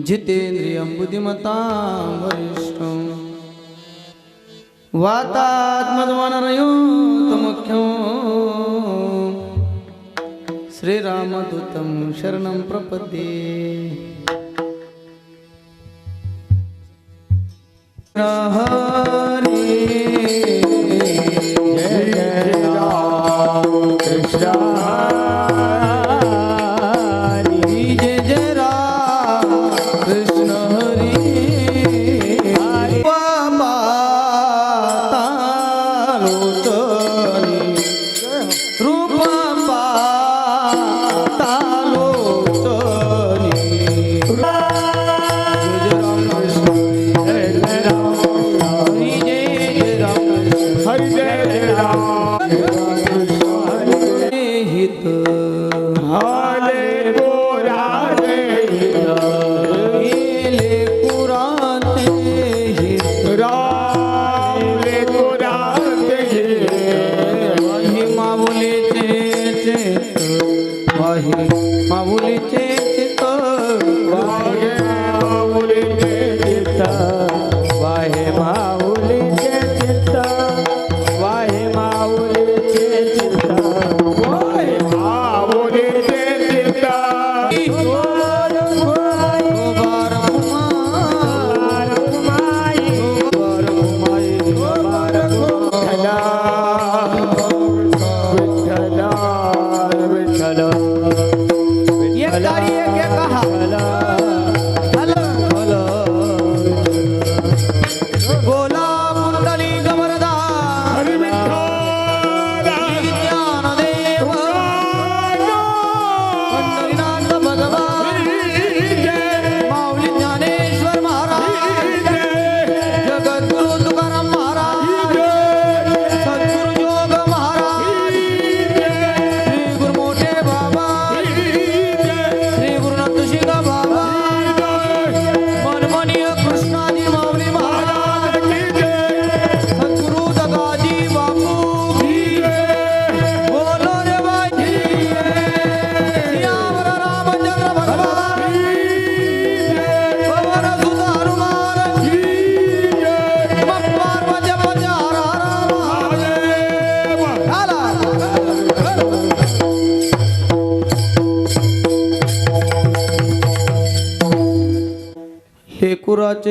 जितेन्द्रियं बुद्धिमतां वरिष्ठं वातात्मजवानरयोतमुख्यं श्रीरामदूतं शरणं प्रपद्ये। हरे जय जय राम कृष्ण हरि जय जय राम कृष्ण हरि पातालोचनी रूप पातालोचनी माऊलीचे चित्त वाहे माऊलीचे चित्त वाहे माऊलीचे चित्त वाहे माऊलीचे चित्त वाहे माऊलीचे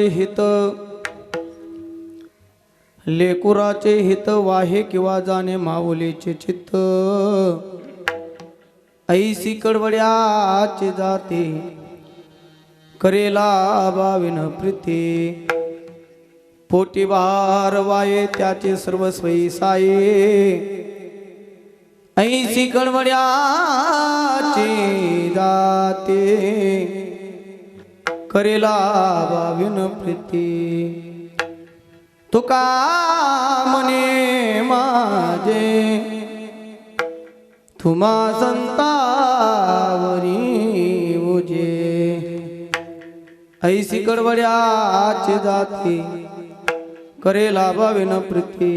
चित्त लेकुराचे हित वाहे किंवा जाणे माऊलीचे चित्त ऐसी कडवड्याचे जाते करेला बाविन प्रीती पोटी भार वाये त्याचे सर्वस्वई साये ऐसी कडवड्याचे जाते करेला बाविन प्रीती तुका मने माझे तुम्हा संतावरी उजे ऐसी कडवड्याची जाती करेला भाविन प्रीती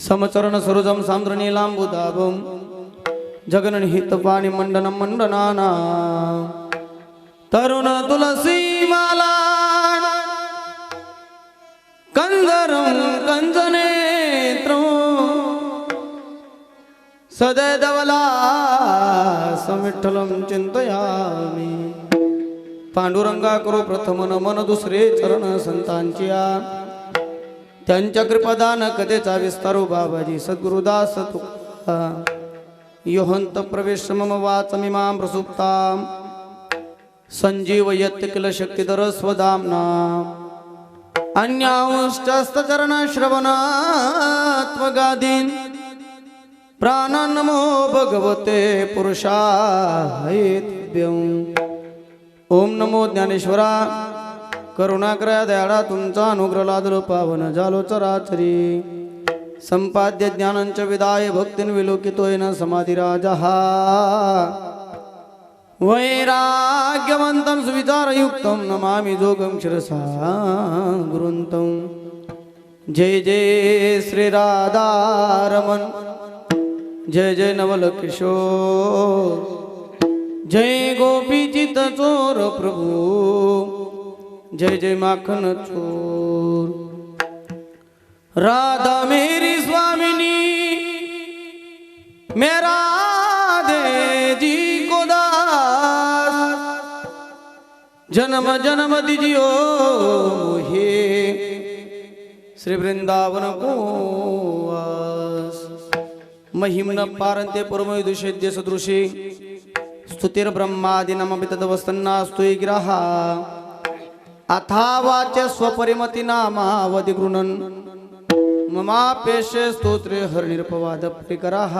समचरण सरोजम सांद्रनीलांबुदाभम जगन हित पाणी मंडनम मंडनाना तरुण तुलसी माला कंजरं कंजनेत्रं सदैधवला समिठ्ठलं चिंतयामि पांडुरंगा करो प्रथम नमन दुसरे चरण संतांच्या त्यांच्या कृपादान कथेचा विस्तारो बाबाजी सद्गुरुदास तुका योहंत प्रवेश मम वाचमिमां प्रसुप्तां संजीवयत्य किल शक्तिधर स्वधाम्ना अन्यांश्चस्तचरण श्रवणात्मगादीन् प्राणनमो भगवते पुरुषाय तुभ्यं। ओम नमो ज्ञानेश्वरा करुणाकरा दयाळा तुमचा अनुग्रह लादलो पावन झालो चराचरी संपाद्य ज्ञानंच विदाय भक्तीन विलोकितोय न समाधिराजः वैराग्यवन्तं सुविचारयुक्तं नमामि जोगं शिरसा गुरुन्तं। जय जय श्री राधारमण जय जय नवल किशोर जय गोपीचित चोर प्रभु जय जय माखन चोर राधा मेरी स्वामिनी मेरा दे जी को दास जन्म जन्म दीजियो मोहे श्री वृंदावन को वास महिमन पारंते परमविदुषेद्य सदृशे स्तुतिर ब्रह्मादि नमः तदवस्तन्नास्तु ग्रहा अथा वाच्य स्वपरिमति नामावधि गृणन् ममापेश स्तोत्रे हरिनिर्पवाद परिकराः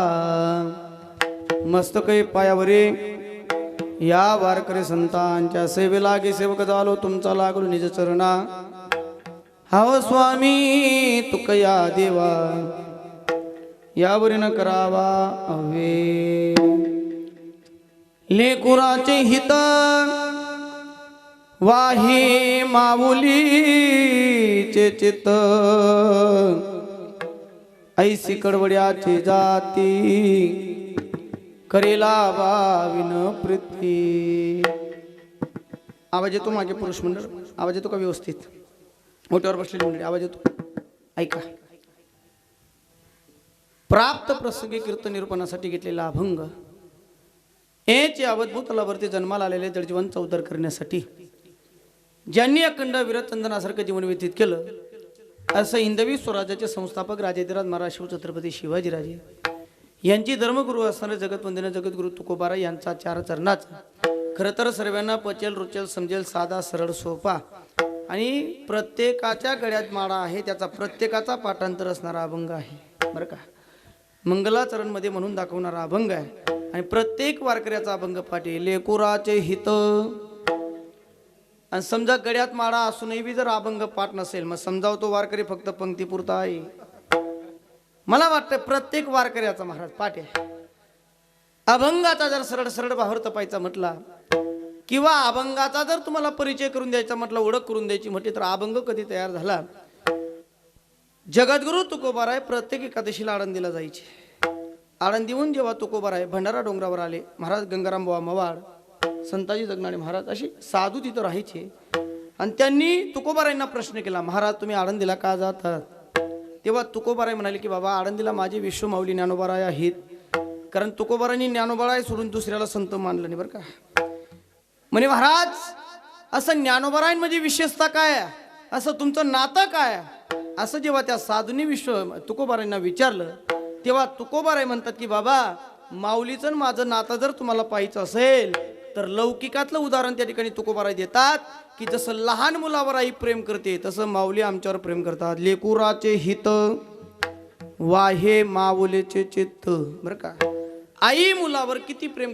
मस्तके पायावरे या वारकरी संतांच्या सेवेलागे सेवक झालो तुमचा लागलो निज चरणा हाव स्वामी तुकया देवा यावरी न करावा अवे लेकुराचे हित वाहे माऊलीचे चित्त ऐसी कडवड्याची जाती करेला वाविन प्रीती. आवाज येतो मागे पुरुष मंडळ? आवाज येतो का व्यवस्थित? मोठ्यावर बसलेली मंडळी आवाज येतो? ऐका. प्राप्त प्रसंगी कीर्तन निरूपणासाठी घेतलेला अभंग एच अवधूत तलावरती जन्माला आलेले जडजीवांचा उद्धार करण्यासाठी ज्यांनी अखंड वीरचंदनासारखं जीवन व्यतीत केलं असं हिंदवी स्वराज्याचे संस्थापक राजेधिराज महाराज शिवछत्रपती शिवाजीराजे यांची धर्मगुरू असणारे जगतवंदनीय जगद्गुरु तुकोबाराय यांचा चार चरणाचा खरं तर सर्वांना पचेल रुचेल समजेल साधा सरळ सोपा आणि प्रत्येकाच्या गळ्यात माळा आहे त्याचा प्रत्येकाचा पाठांतर असणारा अभंग आहे बरं का. मंगलाचरण मध्ये म्हणून दाखवणारा अभंग आहे आणि प्रत्येक वारकऱ्याचा अभंग पाठी लेकुराचे हित. आणि समजा गळ्यात माळा असूनही बी जर अभंग पाठ नसेल मग समजाव तो वारकरी फक्त पंक्तीपुरता आहे. मला वाटतं प्रत्येक वारकऱ्याचा महाराज पाठ आहे. अभंगाचा जर सरळ सरळ बाहेर तपायचा म्हटला किंवा अभंगाचा जर तुम्हाला परिचय करून द्यायचा म्हटला ओळख करून द्यायची म्हटली तर अभंग कधी तयार झाला? जगद्गुरु तुकोबाराय प्रत्येक एकादशीला आळंदीला जायचे. आळंदीहून जेव्हा तुकोबाराय भंडारा डोंगरावर आले महाराज गंगाराम बुवा मवाड संताजी जगनाळे महाराज असे साधू तिथं राहायचे आणि त्यांनी तुकोबारायांना प्रश्न केला महाराज तुम्ही आळंदीला का जातात? तेव्हा तुकोबाराय म्हणाले की बाबा आळंदीला माझे विश्वमाऊली ज्ञानोबाराय आहेत. कारण तुकोबारायांनी ज्ञानोबाराय सोडून दुसऱ्याला संत मानलं नाही बरं का. म्हणे महाराज असं ज्ञानोबारायांमध्ये विशेषता काय असं तुमचं नातं काय असं जेव्हा त्या साधूंनी तुकोबारायांना विचारलं तेव्हा तुकोबाराय म्हणतात की बाबा माऊलीचं माझं नातं जर तुम्हाला पाहायचं असेल तर लौकिकातलं उदाहरण त्या ठिकाणी तुकोबाराय देतात की जसं लहान मुलावर आई प्रेम करते तसं माऊली आमच्यावर प्रेम करतात. लेकुराचे हित वाहे माऊलीचे चित्त. बरं का. आई मुलावर किती प्रेम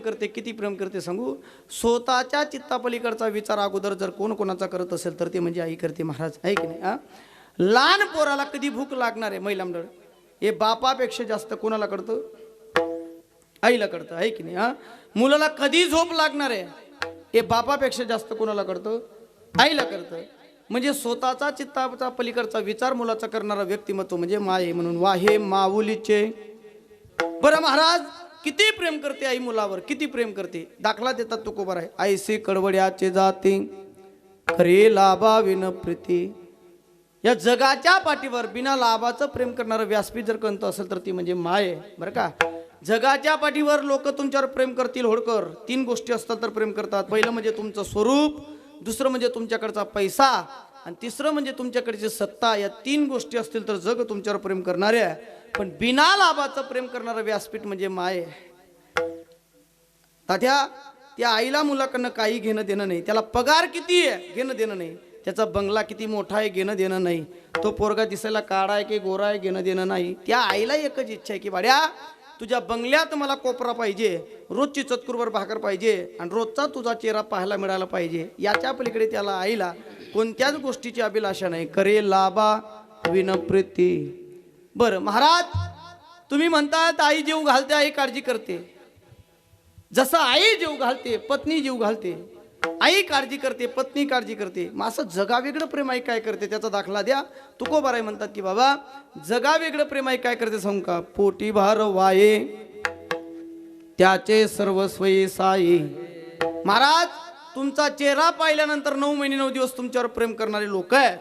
करते सांगू. स्वतःच्या चित्तापलीकडचा विचार अगोदर जर कोण कोणाचा करत असेल तर ते म्हणजे आई करते महाराज आहे की नाही. लहान पोराला कधी भूक लागणार आहे महिला मंडळ हे बापापेक्षा जास्त कोणाला कळतं? आईला कळतं आहे की नाही. मुलाला कधी झोप लागणार आहे हे बापापेक्षा जास्त कोणाला कळतं? आईला कळतं. म्हणजे स्वतःचा चित्ताचा पलीकडचा विचार मुलाचा करणारा व्यक्तिमत्व म्हणजे माये म्हणून वाहे माऊलीचे. बरं महाराज किती प्रेम करते आई मुलावर किती प्रेम करते दाखला देतात तुकोबाराय. ऐसे कडवड्याचे जाते खरे लाभा विन प्रीती. या जगाच्या पाठीवर बिना लाभाचं प्रेम करणारं व्यासपीठ जर कंत असेल तर ती म्हणजे माय बरं का. जगाच्या पाठीवर लोक तुमच्यावर प्रेम करतील होडकर. तीन गोष्टी असतात तर प्रेम करतात. पहिलं म्हणजे तुमचं स्वरूप, दुसरं म्हणजे तुमच्याकडचा पैसा आणि तिसरं म्हणजे तुमच्याकडची सत्ता. या तीन गोष्टी असतील तर जग तुमच्यावर प्रेम करणारे आहे. पण बिना लाभाचं प्रेम करणारं व्यासपीठ म्हणजे माय. तात्या त्या आईला मुलाकडनं काही घेणं देणं नाही. त्याला पगार किती आहे घेणं देणं नाही. त्याचा बंगला किती मोठा आहे घेणं देणं नाही. तो पोरगा दिसायला काळा आहे की गोरा आहे घेणं देणं नाही. त्या आईला एकच इच्छा आहे की बाड्या तुझ्या बंगल्यात मला कोपरा पाहिजे, रोजची चतकुरवर भाकर पाहिजे आणि रोजचा तुझा चेहरा पाहायला मिळाला पाहिजे. याच्या पलीकडे त्याला आईला कोणत्याच गोष्टीची अभिलाषा नाही. करे लाभा विन प्रीती. बरं महाराज तुम्ही म्हणतात आई जीव घालते आई काळजी करते. जसं आई जीव घालते पत्नी जीव घालते. आई काळजी करते पत्नी काळजी करते. मग असं जगावेगळं प्रेम आई काय करते त्याचा दाखला द्या. तुकोबाराय म्हणतात की बाबा जगावेगळं प्रेम आई काय करते सांगू का. पोटी भार वाये त्याचे सर्वस्वये साये महाराज तुमचा चेहरा पाहिल्यानंतर 9 महिने 9 दिवस तुमच्यावर प्रेम करणारे लोक आहेत,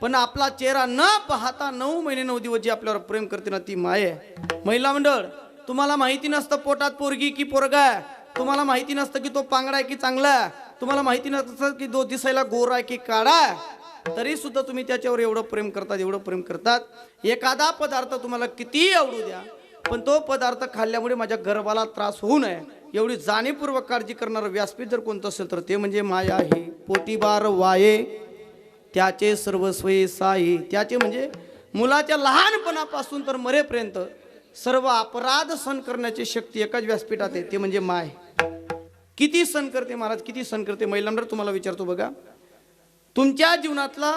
पण आपला चेहरा न पाहता 9 महिने 9 दिवस जी आपल्यावर प्रेम करते ना ती माय आहे. महिला मंडळ, तुम्हाला माहिती नसतं पोटात पोरगी की पोरगा आहे, तुम्हाला माहिती नसतं की तो पांगडा आहे की चांगला आहे, तुम्हाला माहिती नसतं की तो दिसायला गोरा आहे की काळा आहे, तरी सुद्धा तुम्ही त्याच्यावर एवढं प्रेम करतात, एवढं प्रेम करतात. एखादा पदार्थ तुम्हाला किती आवडू द्या, पण तो पदार्थ खाल्ल्यामुळे माझ्या गर्भाला त्रास होऊ नये एवढी जाणीवपूर्वक काळजी करणारं व्यासपीठ जर कोणतं असेल तर ते म्हणजे माया आहे. पोटीबार वाये त्याचे सर्वस्वये साये. त्याचे म्हणजे मुलाच्या लहानपणापासून तर मरेपर्यंत सर्व अपराध सहन करण्याची शक्ती एकाच व्यासपीठात आहे, ते म्हणजे माय. किती सहन करते महाराज, किती सहन करते. महिलांवर तुम्हाला विचारतो बघा, तुमच्या जीवनातला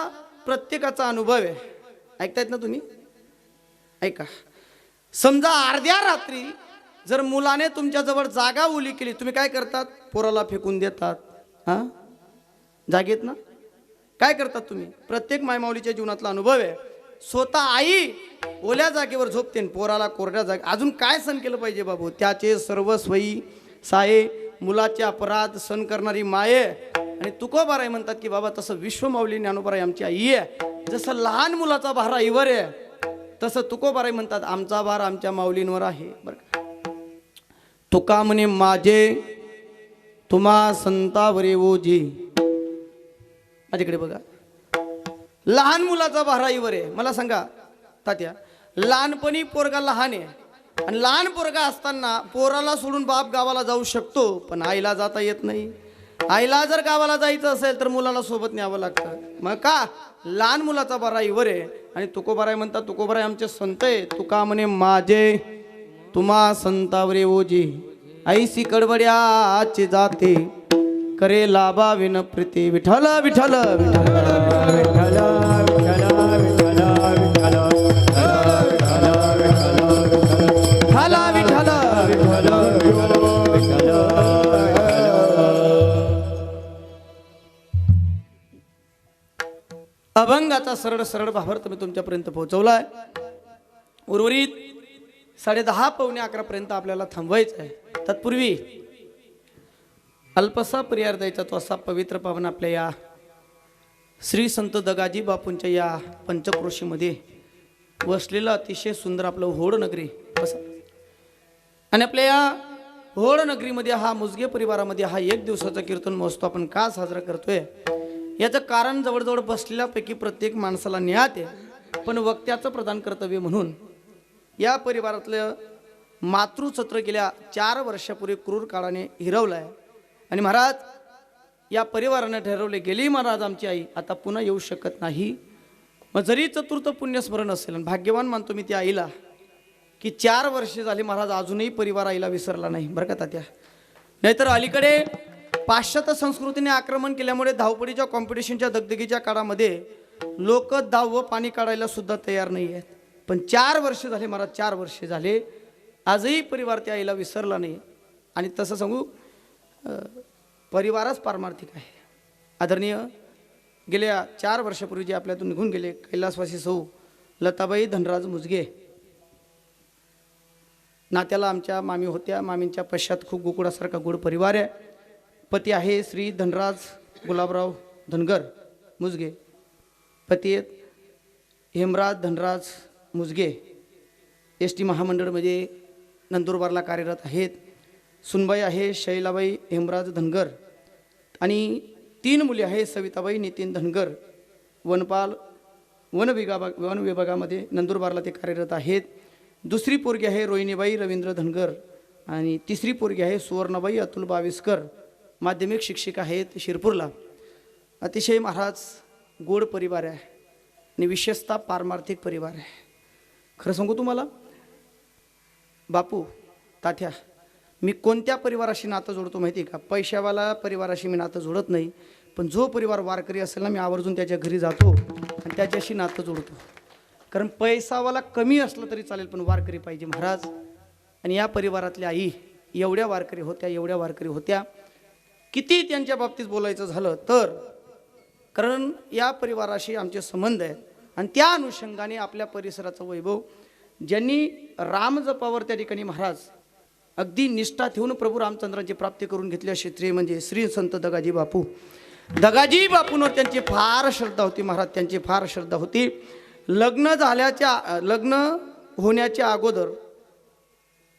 प्रत्येकाचा अनुभव आहे, ऐकतायत ना तुम्ही, ऐका. समजा अर्ध्या रात्री जर मुलाने तुमच्याजवळ जागा ओली केली, तुम्ही काय करतात? पोराला फेकून देतात. हां, जागेत ना काय करतात तुम्ही? प्रत्येक मायमाऊलीच्या जीवनातला अनुभव आहे. स्वतः आई ओल्या जागेवर झोपते, पोराला कोरड्या जागे. अजून काय सण केलं पाहिजे बाबू? त्याचे सर्वस्वई साये, मुलाचे अपराध सण करणारी माये. आणि तुकोबाराय म्हणतात की बाबा तसं विश्वमाऊली ज्ञानोबाराय आमची आई आहे. जसं लहान मुलाचा भार आईवर आहे तसं तुकोबाराय म्हणतात आमचा भार आमच्या माऊलींवर आहे. बरं का? तुका म्हणे माझे तुम्हा संतावरे ओझे. माझ्याकडे बघा, लहान मुलाचा भार आईवर आहे. मला सांगा तात्या, लहानपणी पोरगा लहान आहे आणि लहान पोरगा असताना पोराला सोडून बाप गावाला जाऊ शकतो, पण आईला जाता येत नाही. आईला जर गावाला जायचं असेल तर मुलाला सोबत न्यावं लागतं. मग का? लहान मुलाचा भार आईवर आहे. आणि तुकोबाराय म्हणतात, तुकोबाराय आमचे संत आहे. तुका म्हणे माझे तुम्हा संतावरे ओझे, ऐसी कडबड्याचे जाते करे लाभा विन प्रीती. विठ्ठल विठ्ठल विठ्ठल विठ्ठल अभंगाचा सरळ सरळ भावार्थ मी तुमच्यापर्यंत पोहोचवलाय. उर्वरित 10:30 पावणे 11 पर्यंत आपल्याला थांबवायचं आहे. तत्पूर्वी अल्पसा पर्याय द्यायचा तो असा पवित्र पावन आपल्या या श्री संत दगाजी बापूंच्या या पंचक्रोशीमध्ये वसलेलं अतिशय सुंदर आपलं होड नगरी बसा. आणि आपल्या या होड नगरीमध्ये हा मुजगे परिवारामध्ये हा 1 दिवसाचा कीर्तन महोत्सव आपण का साजरा करतोय याचं कारण जवळजवळ बसलेल्यापैकी प्रत्येक माणसाला ज्ञात आहे, पण वक्त्याचं प्रधान कर्तव्य म्हणून या परिवारातलं मातृछत्र गेल्या 4 वर्षापूर्वी क्रूर काळाने हिरवलं आहे. आणि महाराज या परिवाराने ठरवले गेली महाराज आमची आई आता पुन्हा येऊ शकत नाही. मग जरी चतुर्थ पुण्यस्मरण असेल आणि भाग्यवान मानतो मी त्या आईला की 4 वर्षे झाली महाराज अजूनही परिवार आईला विसरला नाही. बरं का तात्या? नाहीतर अलीकडे पाश्चात्य संस्कृतीने आक्रमण केल्यामुळे धावपडीच्या कॉम्पिटिशनच्या दगदगीच्या काळामध्ये लोक धाव व पाणी काढायला सुद्धा तयार नाही आहेत. पण 4 वर्ष झाले महाराज, 4 वर्ष झाले आजही परिवार त्या आईला विसरला नाही. आणि तसं सांगू परिवारच पारमार्थिक आहे. आदरणीय गेल्या 4 वर्षापूर्वी जे आपल्यातून निघून गेले कैलासवासी सौ लताबाई धनराज मुजगे, नात्याला आमच्या मामी होत्या. मामींच्या पश्चात खूप गोकुळासारखा गोड परिवार आहे. पती आहे श्री धनराज गुलाबराव धनगर मुजगे, पती आहेत हेमराज धनराज मुजगे, ST महामंडळमध्ये नंदुरबारला कार्यरत आहेत. सुनबाई आहे शैलाबाई हेमराज धनगर आणि 3 मुली आहे सविताबाई नितीन धनगर. वन विभागामध्ये नंदुरबारला ते कार्यरत आहेत. दुसरी पोरगी आहे रोहिणीबाई रवींद्र धनगर आणि तिसरी पोरगी आहे सुवर्णाबाई अतुल बाविस्कर, माध्यमिक शिक्षिका आहेत शिरपूरला. अतिशय महाराज गोड परिवार आहे आणि विशेषतः पारमार्थिक परिवार आहे. खरं सांगू तुम्हाला बापू तात्या, मी कोणत्या परिवाराशी नातं जोडतो माहिती आहे का? पैशावाला परिवाराशी मी नातं जोडत नाही, पण जो परिवार वारकरी असेल ना मी आवर्जून त्याच्या घरी जातो आणि त्याच्याशी नातं जोडतो. कारण पैसावाला कमी असलं तरी चालेल पण वारकरी पाहिजे महाराज. आणि या परिवारातल्या आई एवढ्या वारकरी होत्या किती त्यांच्या बाबतीत बोलायचं झालं तर, कारण या परिवाराशी आमचे संबंध आहेत. आणि त्या अनुषंगाने आपल्या परिसराचं वैभव ज्यांनी रामजपावर त्या ठिकाणी महाराज अगदी निष्ठा ठेवून प्रभू रामचंद्रांची प्राप्ती करून घेतली असे श्री म्हणजे श्री संत दगाजी बापू. दगाजी बापूंवर त्यांची फार श्रद्धा होती महाराज, त्यांची फार श्रद्धा होती. लग्न होण्याच्या अगोदर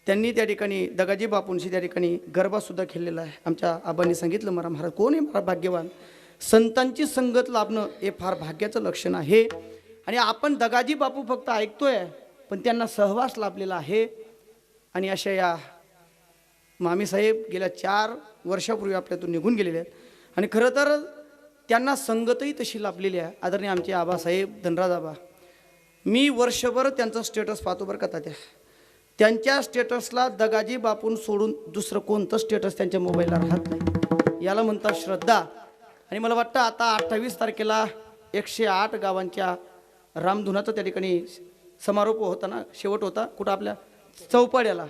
त्यांनी त्या ठिकाणी दगाजी बापूंशी त्या ठिकाणी गरबासुद्धा खेळलेला आहे. आमच्या आबांनी सांगितलं मला महाराज कोण आहे महाराज भाग्यवान, संतांची संगत लाभणं हे फार भाग्याचं लक्षण आहे. आणि आपण दगाजी बापू फक्त ऐकतोय पण त्यांना सहवास लाभलेला आहे. आणि अशा या मामीसाहेब गेल्या 4 वर्षापूर्वी आपल्यातून निघून गेलेले आहेत. आणि खरं तर त्यांना संगतही तशी लाभलेली आहे. आदरणीय आमचे आबासाहेब धनराज आबा, मी वर्षभर त्यांचं स्टेटस पाहतो बरं का तात्या. त्यांच्या स्टेटसला दगाजी बापून सोडून दुसरं कोणतं स्टेटस त्यांच्या मोबाईलला राहत नाही. याला म्हणतात श्रद्धा. आणि मला वाटतं आता 28 तारखेला 108 गावांच्या रामधुनाचा त्या ठिकाणी समारोप होता ना, शेवट होता कुठं आपल्या चौपाड्याला.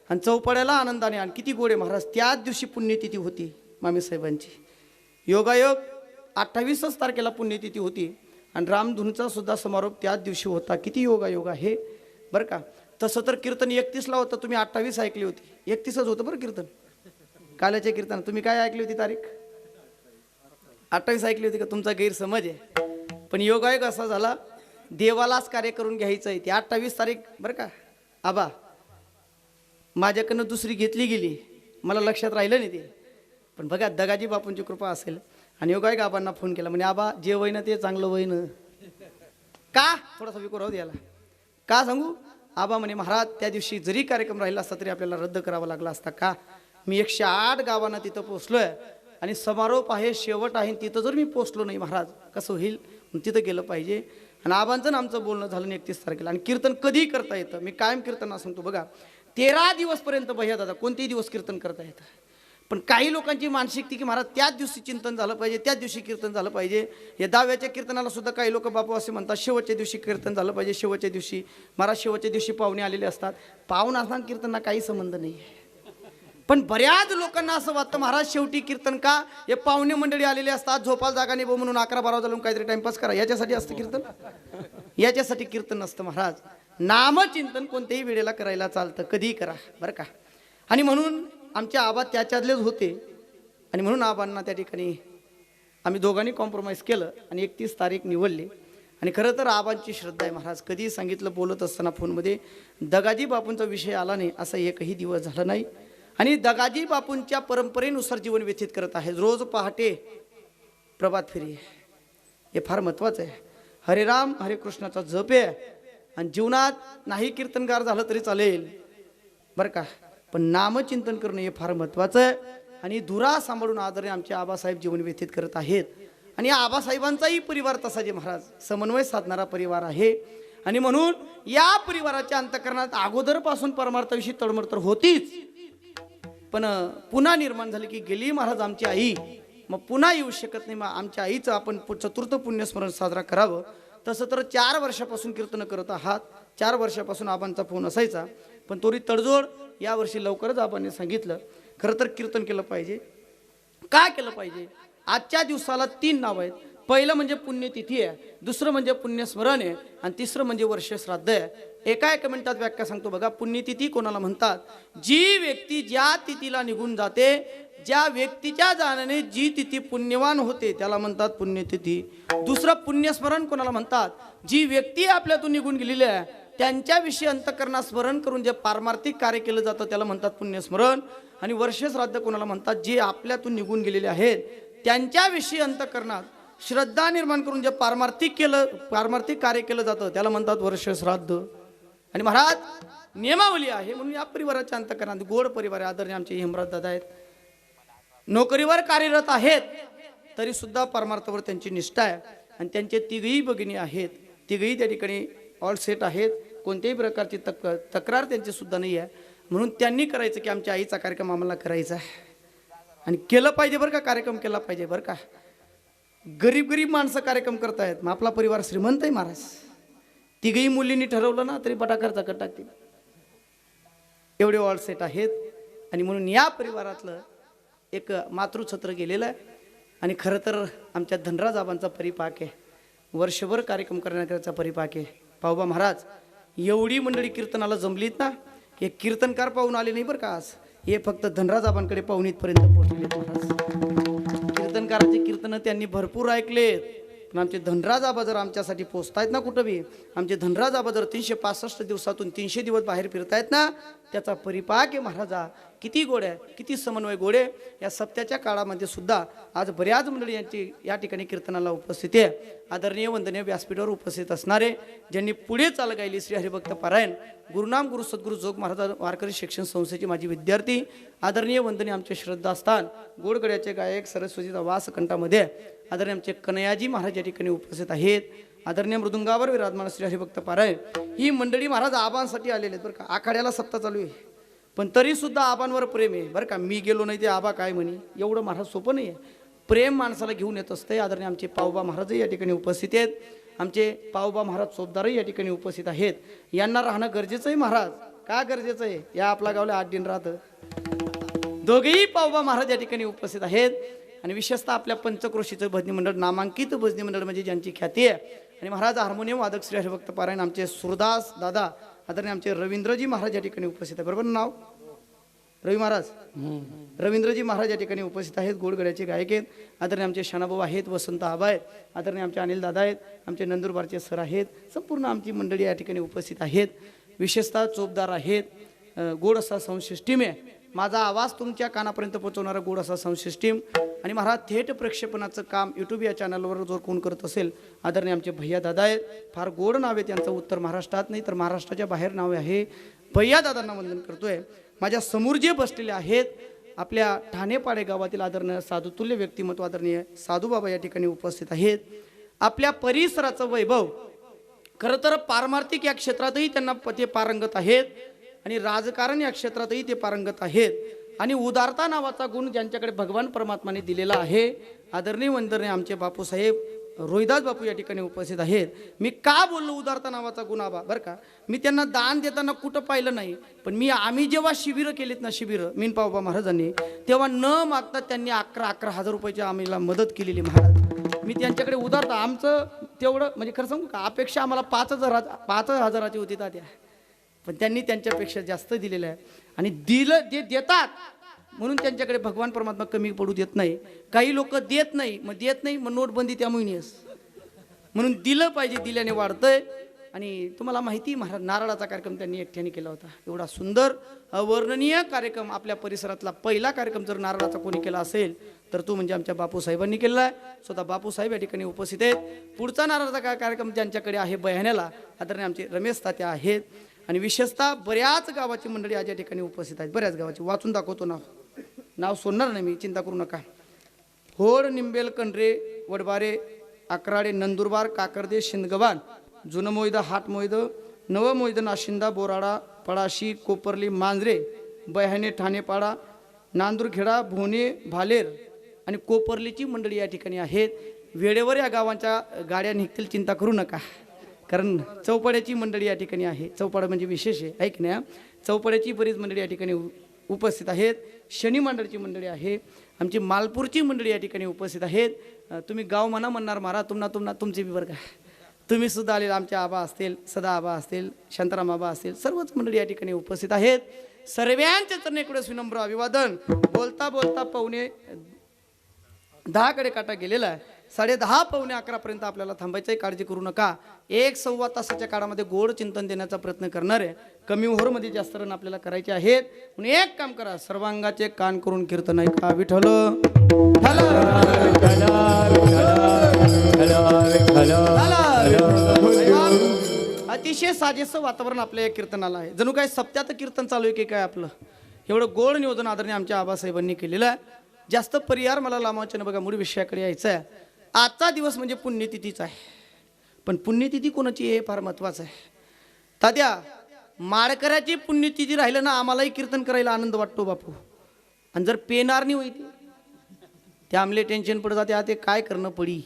आणि चौपाड्याला आनंदाने आणि किती गोडे महाराज, त्याच दिवशी पुण्यतिथी होती मामीसाहेबांची. योगायोग 28 तारखेला पुण्यतिथी होती आणि रामधुनचा सुद्धा समारोप त्याच दिवशी होता. किती योगायोग आहे बरं का. तसं तर कीर्तन 31ला होतं, तुम्ही 28 ऐकली होती. 31च होतं बरं कीर्तन, काल्याच्या कीर्तन. तुम्ही काय ऐकली होती तारीख? 28 ऐकली होती का? तुमचा गैरसमज आहे. पण योगायोग असा झाला, देवालाच कार्य करून घ्यायचं आहे. ती 28 तारीख बरं का आबा, माझ्याकडनं दुसरी घेतली गेली, मला लक्षात राहिलं नाही ते. पण बघा दगाजी बापूंची कृपा असेल. आणि योगायोग आबांना फोन केला, म्हणजे आबा जे वयनं ते चांगलं वयनं का, थोडासा विको राहू द्याला का सांगू. आबा म्हणे महाराज त्या दिवशी जरी कार्यक्रम राहिला असता तरी आपल्याला रद्द करावा लागला असता का. मी 108 गावांना तिथं पोचलोय आणि समारोप आहे, शेवट आहे, तिथं जर मी पोचलो नाही महाराज कसं होईल, तिथं गेलं पाहिजे. आणि आबांचं आणि आमचं बोलणं झालं 31 तारखेला. आणि कीर्तन कधी करता येतं, मी कायम कीर्तना सांगतो बघा, 13 दिवसपर्यंत भैया दादा कोणतेही दिवस कीर्तन करता येतं. पण काही लोकांची मानसिकता की महाराज त्याच दिवशी चिंतन झालं पाहिजे, त्याच दिवशी कीर्तन झालं पाहिजे. या 10व्याच्या कीर्तनाला सुद्धा काही लोक बापू असे म्हणतात शेवटच्या दिवशी कीर्तन झालं पाहिजे, शेवटच्या दिवशी. महाराज शेवटच्या दिवशी पाहुणे आलेले असतात, पाहुणे असताना कीर्तनला काही संबंध नाही आहे. पण बऱ्याच लोकांना असं वाटतं महाराज शेवटी कीर्तन का, हे पाहुणे मंडळी आलेले असतात, झोपाल जागा नाही म्हणून 11-12 झालं काहीतरी टाइमपास करा, याच्यासाठी असतं कीर्तन. याच्यासाठी कीर्तन नसतं महाराज. नामचिंतन कोणत्याही वेळेला करायला चालतं, कधीही करा बरं का. आणि म्हणून आमचे आबा त्याच्यातलेच होते. आणि म्हणून आबांना त्या ठिकाणी आम्ही दोघांनी कॉम्प्रोमाइज केलं आणि 31 तारीख निवडली. आणि खरं तर आबांची श्रद्धा आहे महाराज. कधी सांगितलं बोलत असताना फोनमध्ये, दगाजी बापूंचा विषय आला नाही असा एकही दिवस झाला नाही. आणि दगाजी बापूंच्या परंपरेनुसार जीवन व्यतीत करत आहे. रोज पहाटे प्रभात फेरी, हे फार महत्त्वाचं आहे. हरे राम हरे कृष्णाचा जप आहे. आणि जीवनात नाही कीर्तनगार झालं तरी चालेल बरं का, पण नामचिंतन करणं हे फार महत्त्वाचं आहे. आणि धुरा सांभाळून आदरणीय आमचे आबासाहेब जीवन व्यतीत करत आहेत. आणि आबासाहेबांचाही परिवार तसा जे महाराज समन्वय साधणारा परिवार आहे. आणि म्हणून या परिवाराच्या अंतःकरणात अगोदरपासून परमार्थाविषयी तळमळ तर होतीच, पण पुन्हा निर्माण झाली की गेली महाराज आमची आई, मग पुन्हा येऊ शकत नाही. मग आमच्या आईचं आपण चतुर्थ पुण्यस्मरण साजरा करावं. तसं तर 4 वर्षापासून कीर्तन करत आहात. 4 वर्षापासून आबांचा फोन असायचा, पण तोरी तडजोड यावर्षी लवकरच आबांनी सांगितलं खरं तर कीर्तन केलं पाहिजे. काय केलं पाहिजे, आजच्या दिवसाला 3 नाव आहेत. पहिलं म्हणजे पुण्यतिथी आहे, दुसरं म्हणजे पुण्यस्मरण आहे, आणि तिसरं म्हणजे वर्ष श्राद्ध आहे. एका मिनिटात व्याख्या सांगतो बघा. पुण्यतिथी कोणाला म्हणतात, जी व्यक्ती ज्या तिथीला निघून जाते, ज्या व्यक्तीच्या जाण्याने जी तिथी पुण्यवान होते त्याला म्हणतात पुण्यतिथी. दुसरं पुण्यस्मरण कोणाला म्हणतात, जी व्यक्ती आपल्यातून निघून गेलेली आहे त्यांच्याविषयी अंतःकरणात स्मरण करून जे पारमार्थिक कार्य केलं जातं त्याला म्हणतात पुण्यस्मरण. आणि वर्ष श्राद्ध कोणाला म्हणतात, जे आपल्यातून निघून गेलेले आहेत त्यांच्याविषयी अंतःकरणात श्रद्धा निर्माण करून जे पारमार्थिक कार्य केलं जातं त्याला म्हणतात वर्ष श्राद्ध. आणि महाराज नियमावली आहे म्हणून या परिवाराच्या अंतःकरणात गोड परिवार आदरणीय आमचे हेमराज दादा आहेत, नोकरीवर कार्यरत आहेत तरी सुद्धा परमार्थावर त्यांची निष्ठा आहे. आणि त्यांचे 3घही भगिनी आहेत, 3घही त्या ठिकाणी ऑल सेट आहेत, कोणत्याही प्रकारची तक्रार त्यांची सुद्धा नाही आहे. म्हणून त्यांनी करायचं की आमच्या आईचा कार्यक्रम आम्हाला करायचा आहे आणि केलं पाहिजे बरं का, कार्यक्रम केला पाहिजे बरं का. गरीब माणसं कार्यक्रम करतायत, मग आपला परिवार श्रीमंत आहे महाराज. 3घही मुलींनी ठरवलं ना तरी बटाखरचा कट टाकतील, एवढे ऑल सेट आहेत. आणि म्हणून या परिवारातलं एक मातृछत्र गेलेलं आहे. आणि खरं तर आमच्या धनराज आबांचा परिपाक आहे, वर्षभर कार्यक्रम करण्याचा परिपाक आहे. पाहुबा महाराज एवढी मंडळी कीर्तनाला जमलीत ना, की कीर्तनकार पाहून आले नाही बरं का आज, हे फक्त धनराज आबांकडे पाहून इथपर्यंत पोहोचले महाराज. कीर्तनकाराचे कीर्तन त्यांनी भरपूर ऐकलेत, पण आमचे धनराज आबा जर आमच्यासाठी पोचतायत ना कुठं बी, आमचे धनराज आबा जर 365 दिवसातून 300 दिवस बाहेर फिरतायत ना, त्याचा परिपाक आहे महाराजा. किती गोड्या, किती समन्वय गोडे. या सप्त्याच्या काळामध्ये सुद्धा आज बऱ्याच मंडळी यांची या ठिकाणी कीर्तनाला उपस्थिती आहे. आदरणीय वंदनीय व्यासपीठावर उपस्थित असणारे, ज्यांनी पुढे चाल गायली श्री हरिभक्त पारायण, गुरुनाम गुरु सद्गुरु जोग महाराज वारकरी शिक्षण संस्थेचे माझी विद्यार्थी, आदरणीय वंदनीय आमचे श्रद्धास्थान गोडगड्याचे गायक सरस्वतीचा वास कंठामध्ये आदरणीय आमचे कन्हैयाजी महाराज या ठिकाणी उपस्थित आहेत. आदरणीय मृदुंगावर विराजमान श्री हरिभक्त पारायण ही मंडळी महाराज आबांसाठी आलेले आहेत बरं का. आखाड्याला सप्ताह चालू आहे, पण तरी सुद्धा आबांवर प्रेम आहे बरं का. मी गेलो नाही ते आबा काय म्हणे, एवढं महाराज सोपं नाही आहे. प्रेम माणसाला घेऊन येत असते. आदरणीय आमचे पावबा महाराजही या ठिकाणी उपस्थित आहेत. आमचे पावबा महाराज चोपदारही या ठिकाणी उपस्थित आहेत. यांना राहणं गरजेचं आहे महाराज. का गरजेचं आहे, या आपला गावला 8 दिन राहतं. दोघेही पावबा महाराज या ठिकाणी उपस्थित आहेत. आणि विशेषतः आपल्या पंचक्रोशीचं भजनी मंडळ, नामांकित भजनी मंडळ म्हणजे ज्यांची ख्याती आहे. आणि महाराज हार्मोनियम वादक श्री हरिभक्त पारायण आमचे सुरदास दादा, आदरणीय आमचे रवींद्रजी महाराज या ठिकाणी उपस्थित आहे. बरोबर नाव रवी महाराज, रवींद्रजी महाराज या ठिकाणी उपस्थित आहेत. गोडगड्याचे गायक आहेत. आदरणीय आमचे शनाभाऊ आहेत, वसंत आबा आहेत. आदरणीय आमचे अनिल दादा आहेत, आमचे नंदुरबारचे सर आहेत. संपूर्ण आमची मंडळी या ठिकाणी उपस्थित आहेत. विशेषतः चोपदार आहेत. गोड असा साऊंड सिस्टीम आहे. माझा आवाज तुमच्या कानापर्यंत पोहोचवणारा गोड असा साऊंड सिस्टीम. आणि महाराज थेट प्रक्षेपणाचं काम यूट्यूब या चॅनलवर जर कोण करत असेल, आदरणीय आमचे भैया दादा आहेत. फार गोड नाव आहे त्यांचं, उत्तर महाराष्ट्रात नाही तर महाराष्ट्राच्या बाहेर नाव आहे. भैया दादांना वंदन करतोय. माझ्या समोर जे बसलेले आहेत, आपल्या ठाणेपाडे गावातील आदरणीय साधुतुल्य व्यक्तिमत्व आदरणीय साधूबाबा या ठिकाणी उपस्थित आहेत. आपल्या परिसराचं वैभव, खरं तर पारमार्थिक या क्षेत्रातही त्यांना ते पारंगत आहेत आणि राजकारण या क्षेत्रातही ते पारंगत आहेत. आणि उदारता नावाचा गुण ज्यांच्याकडे भगवान परमात्माने दिलेला आहे, आदरणीय वंदनीय आमचे बापूसाहेब रोहिदास बापू या ठिकाणी उपस्थित आहेत. मी का बोललो उदारता नावाचा गुण आबा बरं का, मी त्यांना दान देताना कुठं पाहिलं नाही, पण आम्ही जेव्हा शिबिरं केलीत ना, शिबिरं मीनपावबा महाराजांनी, तेव्हा न मागता त्यांनी 11 हजार रुपयाची आम्हाला मदत केलेली महाराज. मी त्यांच्याकडे उदारता, आमचं तेवढं म्हणजे खरं सांगू का, अपेक्षा आम्हाला 5,000ची होती तात्या, पण त्यांनी त्यांच्यापेक्षा जास्त दिलेलं आहे. आणि दिलं ते देतात म्हणून त्यांच्याकडे भगवान परमात्मा कमी पडू देत नाही. काही लोक देत नाही, मग नोटबंदी त्यामुळे म्हणून दिलं पाहिजे, दिल्याने वाढतंय. आणि तुम्हाला माहिती महाराज, नारळाचा कार्यक्रम त्यांनी एकट्याने केला होता. एवढा सुंदर अवर्णनीय कार्यक्रम, आपल्या परिसरातला पहिला कार्यक्रम जर नारळाचा कोणी केला असेल तर तो म्हणजे आमच्या बापूसाहेबांनी केलेला आहे. स्वतः बापूसाहेब या ठिकाणी उपस्थित आहेत. पुढचा नारळाचा कार्यक्रम ज्यांच्याकडे आहे बयाण्याला, आदरणीय आमचे रमेश तात्या आहेत. आणि विशेषतः बऱ्याच गावाची मंडळी आज या ठिकाणी उपस्थित आहेत. बऱ्याच गावाची वाचून दाखवतो, नाव सोडणार नाही मी, चिंता करू नका. होड, निंबेल, कंडरे, वडबारे, अकराडे, नंदुरबार, काकर्दे, शिंदगवान, जुनमोईद, हाटमोईद, नवमोईद, नाशिंदा, बोराडा, पळाशी, कोपर्ली, मांजरे, बह्याने, ठाणेपाडा, नांदूरखेडा, भोणे, भालेर आणि कोपर्लीची मंडळी या ठिकाणी आहेत. वेळेवर या गावांच्या गाड्या निघतील, चिंता करू नका. कारण चौपाड्याची मंडळी या ठिकाणी आहे. चौपाडा म्हणजे विशेष आहे, ऐक ना. चौपाड्याची बरीच मंडळी या ठिकाणी उपस्थित आहेत. शनी मंडळची मंडळी आहे. आमची मालपूरची मंडळी या ठिकाणी उपस्थित आहेत. तुम्ही गाव म्हणणार मारा, तुमचे बी बरं का. तुम्ही सुद्धा आलेले आमचे आबा असतील, सदा आबा असतील, शांताराम आबा असतील, सर्वच मंडळी या ठिकाणी उपस्थित आहेत. सर्वांच्या चरणेकडे विनम्र अभिवादन. बोलता बोलता 9:45 काटा गेलेला आहे. 10:30 पावणे 11 पर्यंत आपल्याला थांबायचंही, काळजी करू नका. 1-1.25 तासाच्या काळामध्ये गोड चिंतन देण्याचा प्रयत्न करणार आहे. कमी ओव्हरमध्ये जास्त रन आपल्याला करायचे आहेत. म्हणून एक काम करा, सर्वांगाचे कान करून कीर्तन ऐका. विठ्ठल अतिशय साजेसं वातावरण आपल्या या कीर्तनाला आहे. जणू काय सप्त्यात कीर्तन चालू आहे की काय आपलं. एवढं गोड नियोजन आदरणीय आमच्या आबासाहेबांनी केलेलं आहे. जास्त परिहार मला लांबवायचं बघा, मूळ विषयाकडे यायचं आहे. आजचा दिवस म्हणजे पुण्यतिथीचा आहे, पण पुण्यतिथी कोणाची हे फार महत्वाचं आहे. तात्या, माळकऱ्याची पुण्यतिथी राहिलं ना, आम्हालाही कीर्तन करायला आनंद वाटतो बापू. आणि जर पेनार नाही होती ते आमले टेन्शन पडत जाते, ते काय करणं पडी.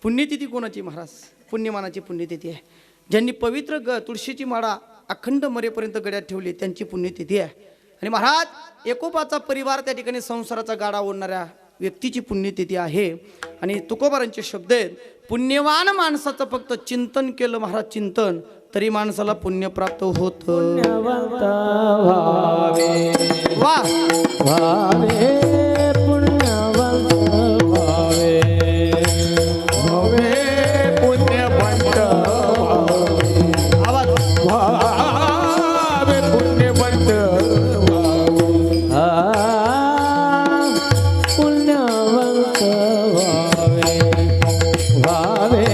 पुण्यतिथी कोणाची महाराज? पुण्यमानाची पुण्यतिथी आहे. ज्यांनी पवित्र तुळशीची माळा अखंड मरेपर्यंत गड्यात ठेवली त्यांची पुण्यतिथी आहे. आणि महाराज एकोपाचा परिवार त्या ठिकाणी संसाराचा गाडा ओढणाऱ्या व्यक्तीची पुण्यतिथी आहे. आणि तुकोबारांचे शब्द आहेत, पुण्यवान माणसाचं फक्त चिंतन केलं महाराज, चिंतन, तरी माणसाला पुण्य प्राप्त होत. पुण्यवंत व्हावे वा व्हावे पुण्यवंत व्हावे व्हावे पुण्यवंत आवाज व्हावे पुण्यवंत पुण्यवंत व्हावे व्हावे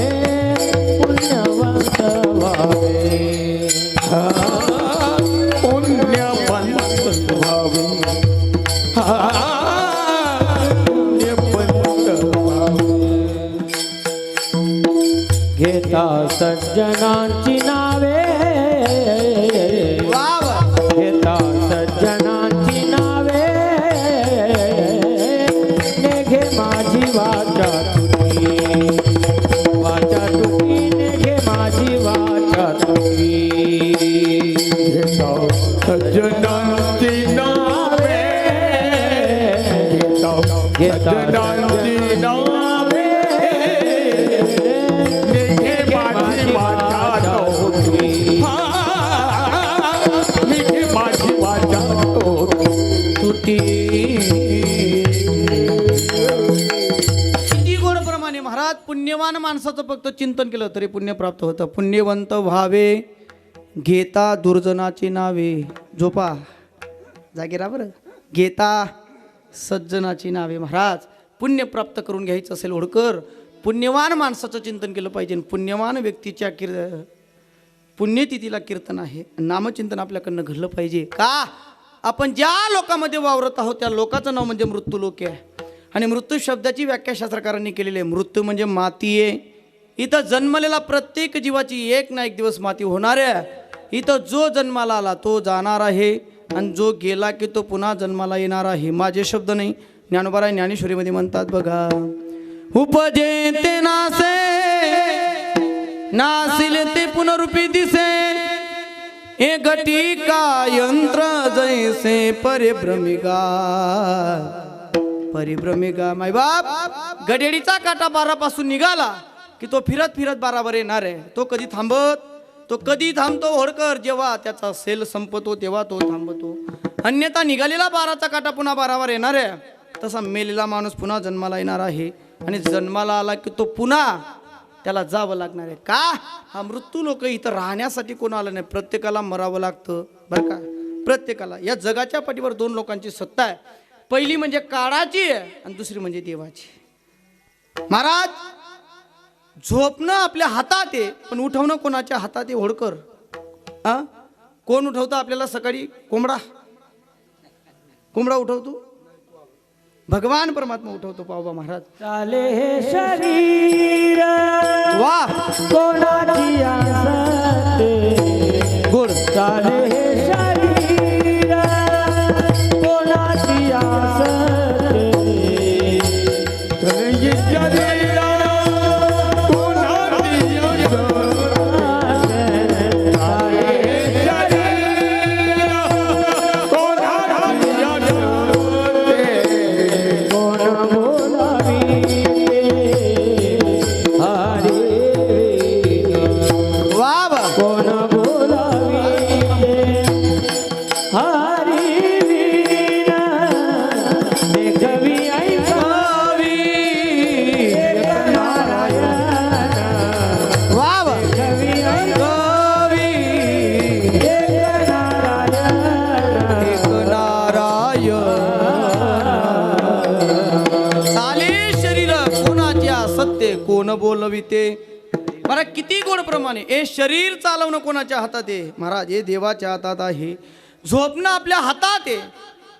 पुण्यवंत व्हावे पुण्यवंत व्हावे पुण्यवंत व्हावे. घेता सज्जनांची नावे वा वा घेता सज्जनांची नावे नेघे माझी वाचा तुटी वाचा तुटी नेघे माझी वाचा तुटी घेता सज्जनांची नावे घेता सज्जनांची नावे नेघे माझी वाचा तुटी माझी वाचा तुटी. किती गोडप्रमाणे महाराज, पुण्यवान माणसाचं फक्त चिंतन केलं तरी पुण्य प्राप्त होतं. पुण्यवंत व्हावे घेता दुर्जनाची नावे. झोपा जागे राहा बरं. घेता सज्जनाची नावे. महाराज पुण्य प्राप्त करून घ्यायचं असेल होडकर, पुण्यवान माणसाचं चिंतन केलं पाहिजे. पुण्यवान व्यक्तीच्या पुण्यतिथीला कीर्तन आहे, नामचिंतन आपल्याकडनं घडलं पाहिजे. का? आपण ज्या लोकांमध्ये वावरत आहोत त्या लोकांचं नाव म्हणजे मृत्यू लोक आहे. आणि मृत्यू शब्दाची व्याख्या शास्त्रकारांनी केलेली आहे. मृत्यू म्हणजे माती आहे. इथं जन्मलेला प्रत्येक जीवाची एक ना एक दिवस माती होणार आहे. इथं जो जन्माला आला तो जाणार आहे आणि जो गेला की तो पुन्हा जन्माला येणार आहे. माझे शब्द नाही, ज्ञानोबा ज्ञानेश्वरीमध्ये म्हणतात बघा, उपजे ते नासे नासिल ते पुनरुपी दिसे, ए घटी का यंत्र जैसे परिभ्रमिका. परिभ्रमिका माय बाप, गडेडीचा काटा बारापासून निघाला की तो फिरत फिरत बारावर येणार आहे. तो कधी थांबत, तो कधी थांबतो होडकर, जेव्हा त्याचा सेल संपतो तेव्हा तो थांबतो. अन्यथा निघालेला बाराचा काटा पुन्हा बारावर येणार आहे. तसा मेलेला माणूस पुन्हा जन्माला येणार आहे आणि जन्माला आला की तो पुन्हा त्याला जावं लागणार आहे. का? हा मृत्यू लोक इथं राहण्यासाठी कोण आलं नाही, प्रत्येकाला मरावं लागतं बरं का. प्रत्येकाला या जगाच्या पाठीवर दोन लोकांची सत्ता आहे. पहिली म्हणजे काळाची आणि दुसरी म्हणजे देवाची. महाराज झोपणं आपल्या हातात आहे पण उठवणं कोणाच्या हातात आहे होडकर? कोण उठवतं आपल्याला सकाळी? कोंबडा. कोंबडा उठवतो? भगवान परमात्मा उठवतो. पावबा महाराज चाले हे शरीर वा कोणाची आसते गोड. चाले हे शरीर कोणाची आसते चाले शरीर कोणाची आसते चाले शरीर कोणाची आसते कोण बोलावी हरी वा वा कोण बोलावी हरी वीणा देखवी ऐकावी एक नारायण वा वा देखवी ऐकावी एक नारायण एक नारायण. चाले शरीर कोणाच्या सत्य कोण बोलविते. मला किती गोड प्रमाणे हे शरीर चालवणं कोणाच्या हातात आहे? महाराज हे देवाच्या हातात आहे. झोपणं आपल्या हातात आहे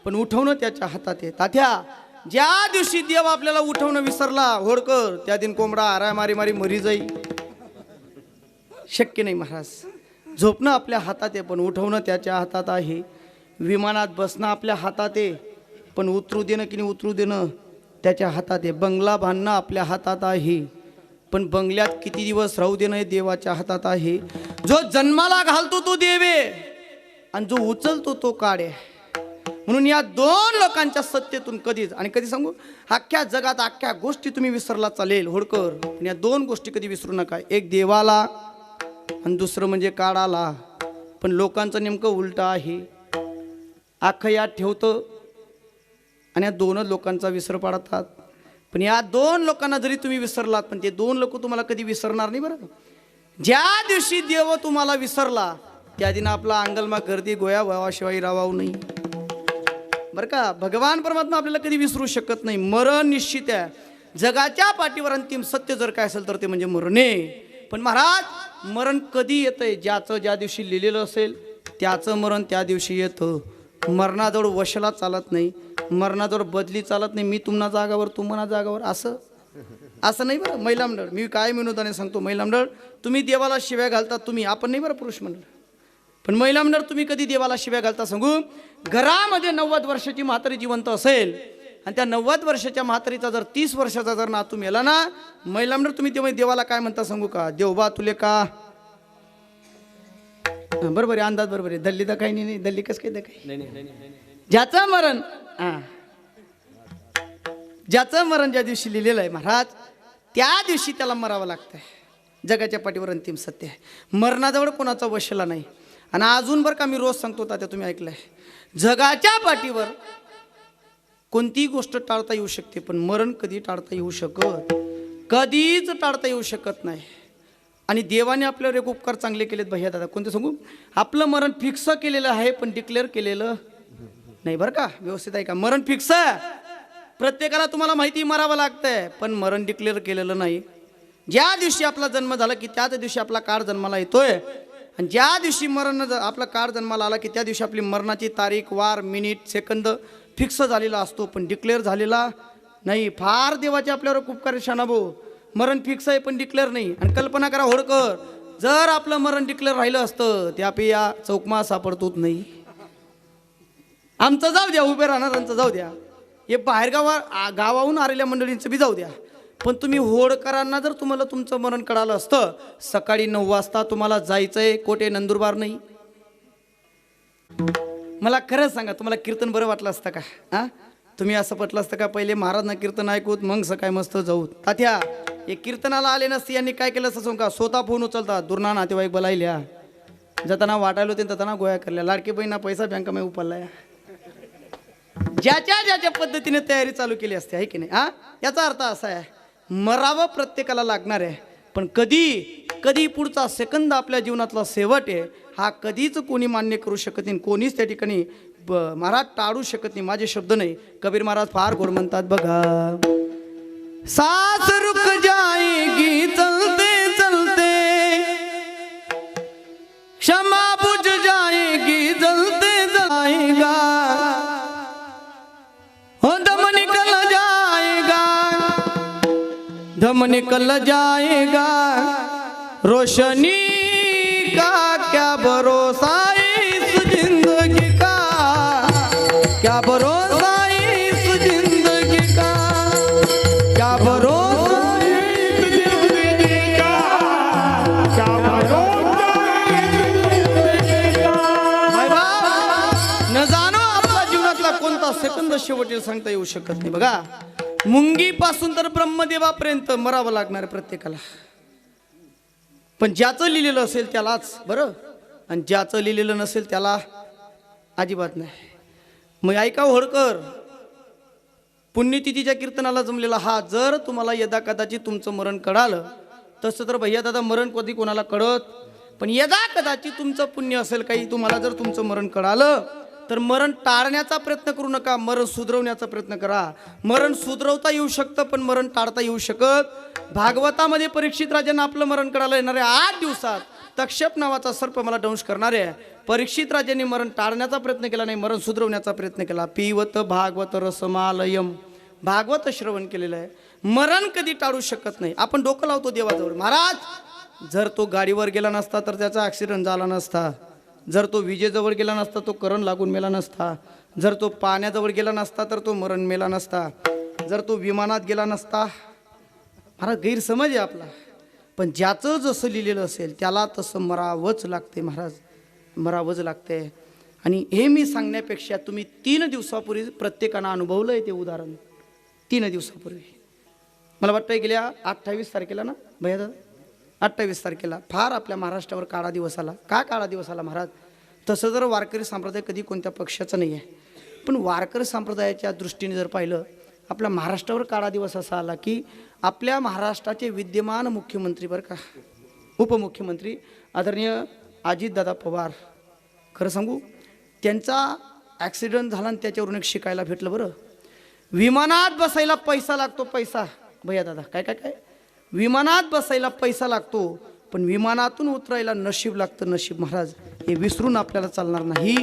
पण उठवणं त्याच्या हातात आहे. तात्या ज्या दिवशी देव आपल्याला उठवणं विसरला होडकर त्या दिन कोंबडा आराय मारी मारी मरी जाई. शक्य नाही महाराज. झोपणं आपल्या हातात आहे पण उठवणं त्याच्या हातात आहे. विमानात बसणं आपल्या हातात आहे पण उतरू देणं की नाही उतरू देणं त्याच्या हातात आहे. बंगला बांधणं आपल्या हातात आहे पण बंगल्यात किती दिवस राहू देणं हे देवाच्या हातात आहे. जो जन्माला घालतो तो देव आहे आणि जो उचलतो तो काळ आहे. म्हणून या दोन लोकांच्या सत्तेतून कधीच, आणि कधी सांगू, अख्ख्या जगात अख्ख्या गोष्टी तुम्ही विसरला चालेल होडकर, पण या दोन गोष्टी कधी विसरू नका. एक देवाला आणि दुसरं म्हणजे काळाला. पण लोकांचं नेमकं उलटं आहे. अख्खं यात ठेवतं आणि या दोनच लोकांचा विसर पाडतात. पण या दोन लोकांना जरी तुम्ही विसरलात, पण ते दोन लोक तुम्हाला कधी विसरणार नाही. बरं, ज्या दिवशी देव तुम्हाला विसरला त्या दिना आपला अंगलमा गर्दी गोया व्हावाशिवाय राहावं नाही. बरं का, भगवान परमात्मा आपल्याला कधी विसरू शकत नाही. मरण निश्चित आहे. जगाच्या पाठीवर अंतिम सत्य जर काय असेल तर ते म्हणजे मरणे. पण महाराज, मरण कधी येतंय? ज्याचं ज्या दिवशी लिहिलेलं असेल त्याचं मरण त्या दिवशी येतं. मरणाजवळ वशला चालत नाही, मरणाजवळ बदली चालत नाही. मी तुम्हाला जागावर, तुम्हाला जागावर, असं नाही. बरं, महिला मंडळ, मी काय विनोदाने सांगतो, महिला मंडळ तुम्ही देवाला शिव्या घालतात, तुम्ही, आपण नाही बरं पुरुष मंडळ, पण महिला मंडळ तुम्ही कधी देवाला शिव्या घालता सांगू? घरामध्ये 90 वर्षाची म्हातारी जिवंत असेल आणि त्या 90 वर्षाच्या म्हातारीचा जर 30 वर्षाचा जर नातू मेला ना, महिला मंडळ तुम्ही तेव्हा देवाला काय म्हणता सांगू का? देवबा तुले का, बरोबर आहे, अंदाज बरोबर आहे. दल्ली तर काही नाही, दल्ली कस काय काही, ज्याचं मरण, ज्याचं मरण ज्या दिवशी लिहिलेलं आहे महाराज, त्या दिवशी त्याला मरावं लागतंय. जगाच्या पाठीवर अंतिम सत्य आहे. मरणाजवळ कोणाचा वशला नाही. आणि अजून बरं का, मी रोज सांगतो तात्या, तुम्ही ऐकलंय, जगाच्या पाठीवर कोणतीही गोष्ट टाळता येऊ शकते, पण मरण कधी टाळता येऊ शकत, कधीच टाळता येऊ शकत नाही. आणि देवाने आपल्यावर एक उपकार चांगले केलेत भैया दादा. कोणते सांगू? आपलं मरण फिक्स केलेलं आहे पण डिक्लेअर केलेलं नाही. बरं का, व्यवस्थित आहे का? मरण फिक्स आहे, प्रत्येकाला तुम्हाला माहिती मरावं लागतंय, पण मरण डिक्लेअर केलेलं नाही. ज्या दिवशी आपला जन्म झाला की त्याच दिवशी आपला काळ जन्माला येतोय, आणि ज्या दिवशी मरण आपला काळ जन्माला आला की त्या दिवशी आपली मरणाची तारीख, वार, मिनिट, सेकंद फिक्स झालेला असतो, पण डिक्लेअर झालेला नाही. फार देवाचे आपल्यावर उपकार शानाभाऊ. मरण फिक्स आहे पण डिक्लेअर नाही. आणि कल्पना करा होडकर, जर आपलं मरण डिक्लेअर राहिलं असतं त्यापे या चौकमा सापडतोच नाही. आमचं जाऊ द्या, उभे राहणाऱ्यांचं जाऊ द्या, हे गावाहून आलेल्या मंडळींचं बी जाऊ द्या, पण तुम्ही होडकरांना जर तुम्हाला तुमचं मरण कळालं असतं, सकाळी 9 वाजता तुम्हाला जायचंय कोठे, नंदुरबार नाही. मला खरंच सांगा, तुम्हाला कीर्तन बरं वाटलं असतं का? तुम्ही असं पटलं असतं का, पहिले महाराजना कीर्तन ऐकूत मग सकाळी मस्त जाऊ? तात्या, हे कीर्तनाला आले नसते, यांनी काय केलं असं सांगू का? स्वतः फोन उचलतात, दुर्ना नातेवाईक बोलायल्या, जाताना वाटायला होते जाताना गोळ्या करल्या, लाडकी बहिणा पैसा बँकामध्ये उपलला, ज्याच्या ज्याच्या पद्धतीने तयारी चालू केली असते, आहे की नाही? याचा अर्थ असा आहे, मरावं प्रत्येकाला लागणार आहे, पण कधी पुढचा सेकंद आपल्या जीवनातला शेवट आहे हा कधीच कोणी मान्य करू शकत नाही, कोणीच त्या ठिकाणी महाराज टाळू शकत नाही. माझे शब्द नाही, कबीर महाराज फार गोड म्हणतात बघा, सास रुक जाएगी चलते चलते, क्षमा बुझ जाएगी जलते जाएगा, हो दम निकल जाएगा, दम निकल जाएगा, रोशनी का क्या भरोसा इस जिंदगी का, क्या भरोसा इस जिंदगी का, क्या भरोसा इस जिंदगी का, क्या भरोसा इस जिंदगी का. भाई बाबा, न जाणो आपल्या जीवनातला कोणता सेकंद शेवटी सांगता येऊ शकत नाही. बघा, मुंगीपासून तर ब्रह्मदेवापर्यंत मरावं लागणार प्रत्येकाला, पण ज्याचं लिहिलेलं असेल त्यालाच बरं, आणि ज्याचं लिहिलेलं नसेल त्याला अजिबात नाही. मग ऐका होडकर, पुण्यतिथीच्या कीर्तनाला जमलेला हा जर तुम्हाला यदा कदाचित तुमचं मरण कळालं, तसं तर भैया दादा मरण कधी कोणाला कळत, पण यदा कदाचित तुमचं पुण्य असेल काही, तुम्हाला जर तुमचं मरण कळालं तर मरण टाळण्याचा प्रयत्न करू नका, मरण सुधरवण्याचा प्रयत्न करा. मरण सुधरवता येऊ शकतं पण मरण टाळता येऊ शकत. भागवतामध्ये परीक्षित राजांना आपलं मरण कळालं, येणाऱ्या 8 दिवसात तक्षप नावाचा सर्प मला दंश करणारे आहे. परीक्षित राजांनी मरण टाळण्याचा प्रयत्न केला नाही, मरण सुधरवण्याचा प्रयत्न केला. पिवत भागवत रसमालयम, भागवत श्रवण केलेलं आहे. मरण कधी टाळू शकत नाही. आपण डोकं लावतो देवाजवळ, महाराज जर तो गाडीवर गेला नसता तर त्याचा ॲक्सिडेंट झाला नसता, जर तो विजेजवळ गेला नसता तो करंट लागून मेला नसता, जर तो पाण्याजवळ गेला नसता तर तो मरण मेला नसता, जर तो विमानात गेला नसता. महाराज गैरसमज आहे आपला, पण ज्याचं जसं लिहिलेलं असेल त्याला तसं मरावंच लागते. महाराज मरावंच लागते. आणि हे मी सांगण्यापेक्षा तुम्ही 3 दिवसापूर्वी प्रत्येकानं अनुभवलं आहे ते उदाहरण. 3 दिवसापूर्वी मला वाटतं गेल्या 28 तारखेला ना भैया दादा, 28 तारखेला फार आपल्या महाराष्ट्रावर काळा दिवस आला. का काळा दिवस आला महाराज? तसं जर वारकरी संप्रदाय कधी कोणत्या पक्षाचं नाही आहे, पण वारकरी संप्रदायाच्या दृष्टीने जर पाहिलं आपल्या महाराष्ट्रावर काळा दिवस असा आला की आपल्या महाराष्ट्राचे विद्यमान मुख्यमंत्री बरं का, उपमुख्यमंत्री आदरणीय अजितदादा पवार, खरं सांगू त्यांचा ॲक्सिडेंट झाला आणि त्याच्यावरून एक शिकायला भेटलं. बरं, विमानात बसायला पैसा लागतो, पैसा भैया दादा, काय काय काय विमानात बसायला पैसा लागतो, पण विमानातून उतरायला नशीब लागतं, नशीब महाराज. हे विसरून आपल्याला चालणार नाही.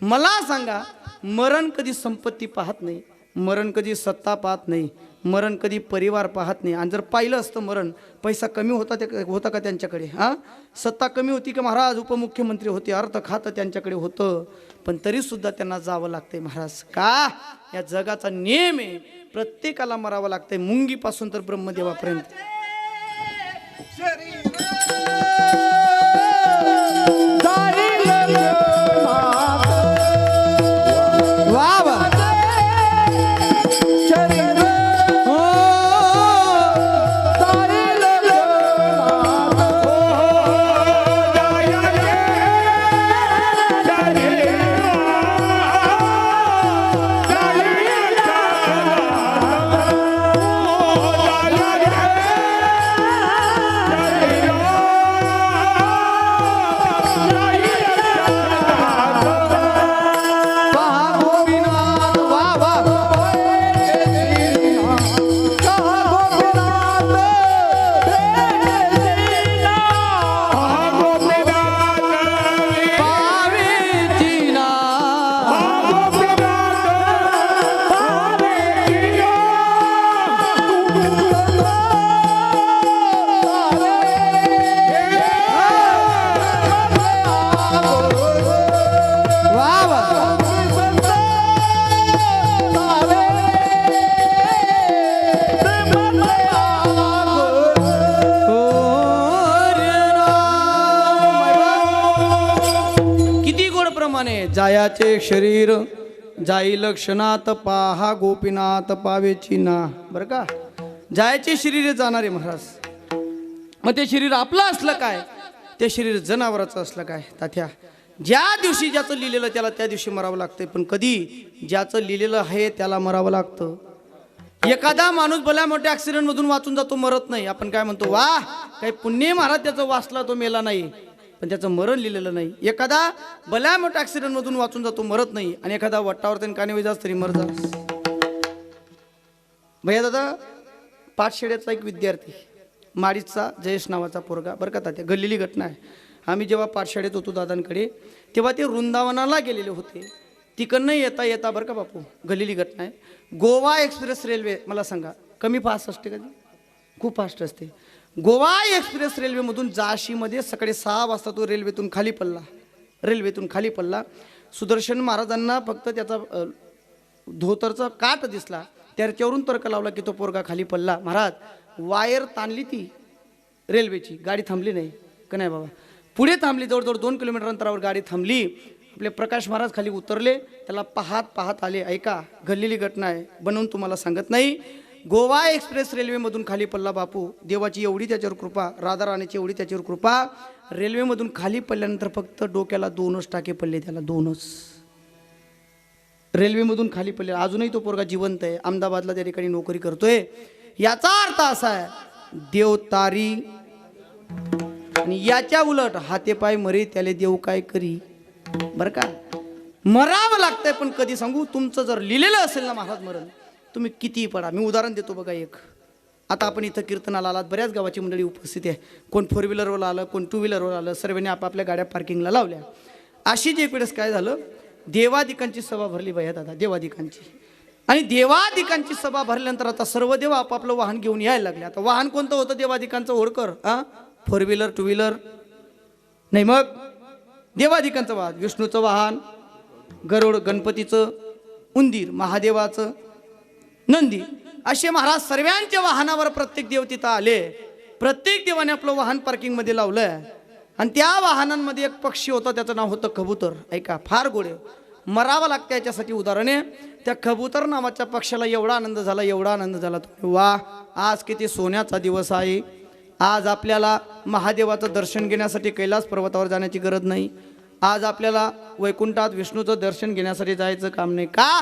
मला सांगा, मरण कधी संपत्ती पाहत नाही, मरण कधी सत्ता पाहत नाही, मरण कधी परिवार पाहत नाही. आणि जर पाहिलं असतं मरण, पैसा कमी होता का त्यांच्याकडे? हां, सत्ता कमी होती का महाराज? उपमुख्यमंत्री होते, अर्थ खातं त्यांच्याकडे होतं, पण तरीसुद्धा त्यांना जावं लागतंय महाराज. का? या जगाचा नियम आहे, प्रत्येकाला मरावं लागतंय, मुंगीपासून तर ब्रह्मदेवापर्यंत. वा वा, जायाचे शरीर जाई लक्षणात पाहा गोपीनाथ पावेची ना. बरं का, जायचे शरीर जाणारे महाराज. मग ते शरीर आपलं असलं काय, ते शरीर जनावराचं असलं काय? तात्या, ज्या दिवशी ज्याचं लिहिलेलं त्याला त्या दिवशी मरावं लागतंय, पण कधी ज्याचं लिहिलेलं आहे त्याला मरावं लागतं. एखादा माणूस भल्या मोठ्या ऍक्सिडेंट मधून वाचून जातो, मरत नाही. आपण काय म्हणतो, वा काही पुण्य महाराज त्याचं वाचला, तो मेला नाही, पण त्याचं मरण लिहिलेलं नाही. एखादा भल्या मोठ्या ऍक्सिडेंट मधून वाचून जातो, मरत नाही, आणि एखादा वट्टावर त्यांनी काने जास तरी मर जास. भैया दादा, पाठशाळेचा एक विद्यार्थी, माडीचा जयेश नावाचा पोरगा, बरं का तात्या, घडलेली घटना आहे. आम्ही जेव्हा पाठशाळेत होतो दादांकडे, तेव्हा ते वृंदावनाला गेलेले होते. तिकडनं येता येता, बरं का बापू, घडलेली घटना आहे. गोवा एक्सप्रेस रेल्वे, मला सांगा कमी फास्ट असते कधी? खूप फास्ट असते. गोवा एक्सप्रेस रेल्वेमधून झाशीमध्ये सकाळी 6 वाजता तो रेल्वेतून खाली पडला. सुदर्शन महाराजांना फक्त त्याचा धोतरचा काट दिसला, त्याच्यावरून तर्क लावला की तो पोरगा खाली पडला. महाराज, वायर ताणली ती रेल्वेची, गाडी थांबली नाही का नाही बाबा, पुढे थांबली, जवळजवळ 2 किलोमीटर अंतरावर गाडी थांबली. आपले प्रकाश महाराज खाली उतरले, त्याला पाहत आले. ऐका, घडलेली घटना आहे, बनवून तुम्हाला सांगत नाही. गोवा एक्सप्रेस रेल्वेमधून खाली पडला बापू, देवाची एवढी त्याच्यावर कृपा, राधाराणीची एवढी त्याच्यावर कृपा. रेल्वेमधून खाली पडल्यानंतर फक्त डोक्याला 2च टाके पडले, त्याला 2च. रेल्वेमधून खाली पडले. अजूनही तो पोरगा जिवंत आहे, अहमदाबादला त्या ठिकाणी नोकरी करतोय. याचा अर्थ असा आहे, देव तारी आणि याच्या उलट हाते पाय मरे त्याले देव काय करी. बरं का, मरावं लागतंय, पण कधी सांगू, तुमचं जर लिहिलेलं असेल ना महाराज मरण, तुम्ही कितीही पडा. मी उदाहरण देतो बघा एक. आता आपण इथं कीर्तनाला आलात, बऱ्याच गावाची मंडळी उपस्थित आहे. कोण 4 व्हीलरवर आलं, कोण 2 व्हीलरवर आलं, सर्वांनी आपापल्या गाड्या पार्किंगला लावल्या. अशी जे एक वेळेस काय झालं, देवादिकांची सभा भरली भैया दादा, देवादिकांची. आणि देवादिकांची सभा भरल्यानंतर आता सर्व देव आपापलं वाहन घेऊन यायला लागले. आता वाहन कोणतं होतं देवादिकांचं? होडकर. 4 व्हीलर 2 व्हीलर नाही, मग देवादिकांचं वाहन, विष्णूचं वाहन गरुड, गणपतीचं, उंदीर, महादेवाचं, नंदी, असे महाराज सर्वांच्या वाहनावर प्रत्येक देव तिथं आले. प्रत्येक देवाने आपलं वाहन पार्किंगमध्ये लावलं. आणि त्या वाहनांमध्ये एक पक्षी होता, त्याचं नाव होतं कबूतर. ऐका, फार गोडे, मरावं लागतं याच्यासाठी उदाहरणे. त्या कबूतर नावाच्या पक्षाला एवढा आनंद झाला, एवढा आनंद झाला, वा आज किती सोन्याचा दिवस आहे. आज आपल्याला महादेवाचं दर्शन घेण्यासाठी कैलास पर्वतावर जाण्याची गरज नाही. आज आपल्याला वैकुंठात विष्णूचं दर्शन घेण्यासाठी जायचं काम नाही. का?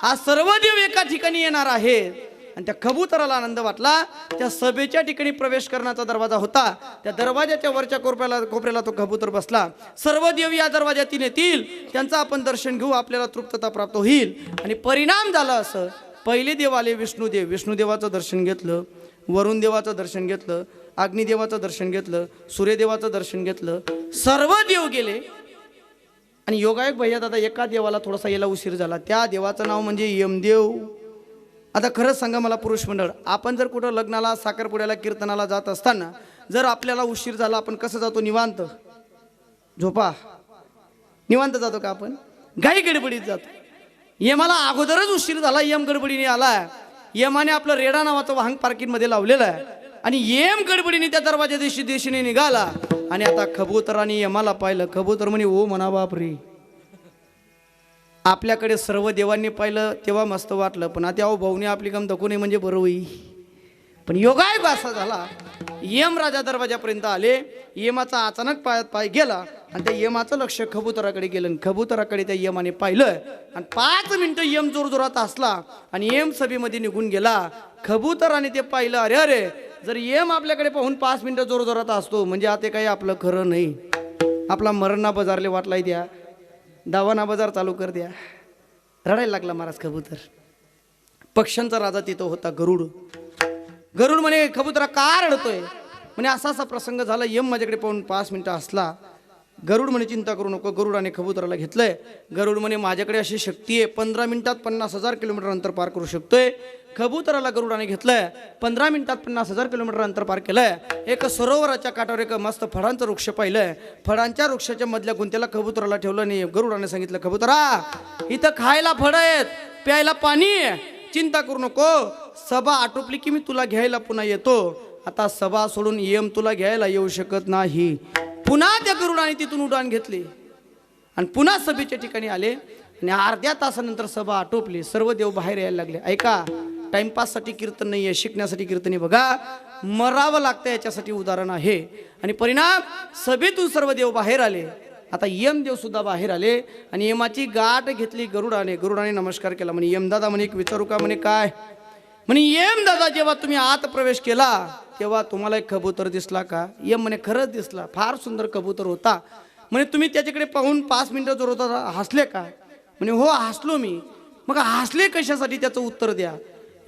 आज सर्व देव एका ठिकाणी येणार आहेत. आणि त्या कबुतराला आनंद वाटला. त्या सभेच्या ठिकाणी प्रवेश करण्याचा दरवाजा होता, त्या दरवाजाच्या वरच्या कोपऱ्याला तो कबूतर बसला. सर्व देव या दरवाजातून येतील, त्यांचं आपण दर्शन घेऊ, आपल्याला तृप्तता प्राप्त होईल. आणि परिणाम झाला असं, पहिले देव आले विष्णुदेव. विष्णुदेवाचं दर्शन घेतलं, वरुण देवाचं दर्शन घेतलं, अग्निदेवाचं दर्शन घेतलं, सूर्यदेवाचं दर्शन घेतलं, सर्व देव गेले. आणि योगायोग भैया दादा एका देवाला थोडासा यायला उशीर झाला. त्या देवाचं नाव म्हणजे यमदेव. आता खरंच सांगा मला पुरुष मंडळ, आपण जर कुठं लग्नाला, साखरपुड्याला, कीर्तनाला जात असताना जर आपल्याला उशीर झाला, आपण कसं जातो? निवांत झोपा, निवांत जातो का आपण? घाई गडबडीत जातो. यमाला अगोदरच उशीर झाला, यम गडबडीने आला. यमाने आपलं रेडा नावाचं वाहन पार्किंगमध्ये लावलेलं आहे आणि यम गडबडीने त्या दरवाजा दिशेने निघाला. आणि आता कबूतराने यमाला पाहिलं. कबूतर म्हणे, ओ म्हणा बापरे. आपल्याकडे सर्व देवांनी पाहिलं तेव्हा मस्त वाटलं, पण आता अहो भाऊने आपली गम दखू नये म्हणजे बरं होई. पण योगायोग असा झाला, यम राजा दरवाजापर्यंत आले. यमाचा अचानक पायात पाय गेला आणि त्या यमाचं लक्ष कबुतराकडे गेलं. कबुतराकडे त्या यमाने पाहिलं आणि 5 मिनिटं यम जोरजोरात असला आणि यम सभेमध्ये निघून गेला. कबुतराने ते पाहिलं, अरे अरे, जर यम आपल्याकडे पाहून 5 मिनिटं जोरजोरात असतो म्हणजे आता काही आपलं खरं नाही. आपला मरणा बाजारले वाटलाय द्या, दावाना बाजार चालू कर द्या. रडायला लागला महाराज कबूतर. पक्ष्यांचा राजा तिथं होता गरुड. गरुड म्हणे, कबुतरा का रडतोय? म्हणे असा प्रसंग झाला, यम माझ्याकडे पाहून 5 मिनिटं असला. गरुड म्हणे, चिंता करू नको. गरुडाने कबुतराला घेतलंय. गरुड म्हणे, माझ्याकडे अशी शक्ती आहे, 15 मिनिटात 50,000 किलोमीटर अंतर पार करू शकतोय. कबुतराला गरुडाने घेतलंय, 15 मिनिटात 50,000 किलोमीटर अंतर पार केलंय. एक सरोवराच्या काठावर एक मस्त फळांचं वृक्ष पाहिलंय. फळांच्या वृक्षाच्या मधल्या गुंत्याला कबुतराला ठेवलं आणि गरुडाने सांगितलं, कबुतरा, इथं खायला फळं आहेत, प्यायला पाणी आहे, चिंता करू नको. सभा आटोपली की मी तुला घ्यायला पुन्हा येतो. आता सभा सोडून यम तुला घ्यायला येऊ शकत नाही. पुन्हा त्या गरुडाने तिथून उड्डाण घेतली आणि पुन्हा सभेच्या ठिकाणी आले. आणि अर्ध्या तासानंतर सभा आटोपली. सर्व देव बाहेर यायला लागले. ऐका, टाइमपाससाठी कीर्तन नाही आहे, शिकण्यासाठी कीर्तन आहे. बघा, मरावं लागतं याच्यासाठी उदाहरण आहे. आणि परिणाम, सभेतून सर्व देव बाहेर आले. आता यमदेव सुद्धा बाहेर आले आणि यमाची गाठ घेतली गरुडाने. गरुडाने नमस्कार केला. म्हणे, यमदादा, म्हणे एक विचारू का? म्हणे काय? म्हणे, यमदादा, जेव्हा तुम्ही आत प्रवेश केला तेव्हा तुम्हाला एक कबूतर दिसला का? यम म्हणे, खरंच दिसला, फार सुंदर कबूतर होता. म्हणे, तुम्ही त्याच्याकडे पाहून 5 मिनिटं जोर होता, हसले का? म्हणे, हो हसलो मी. मग हसले कशासाठी? त्याचं उत्तर द्या.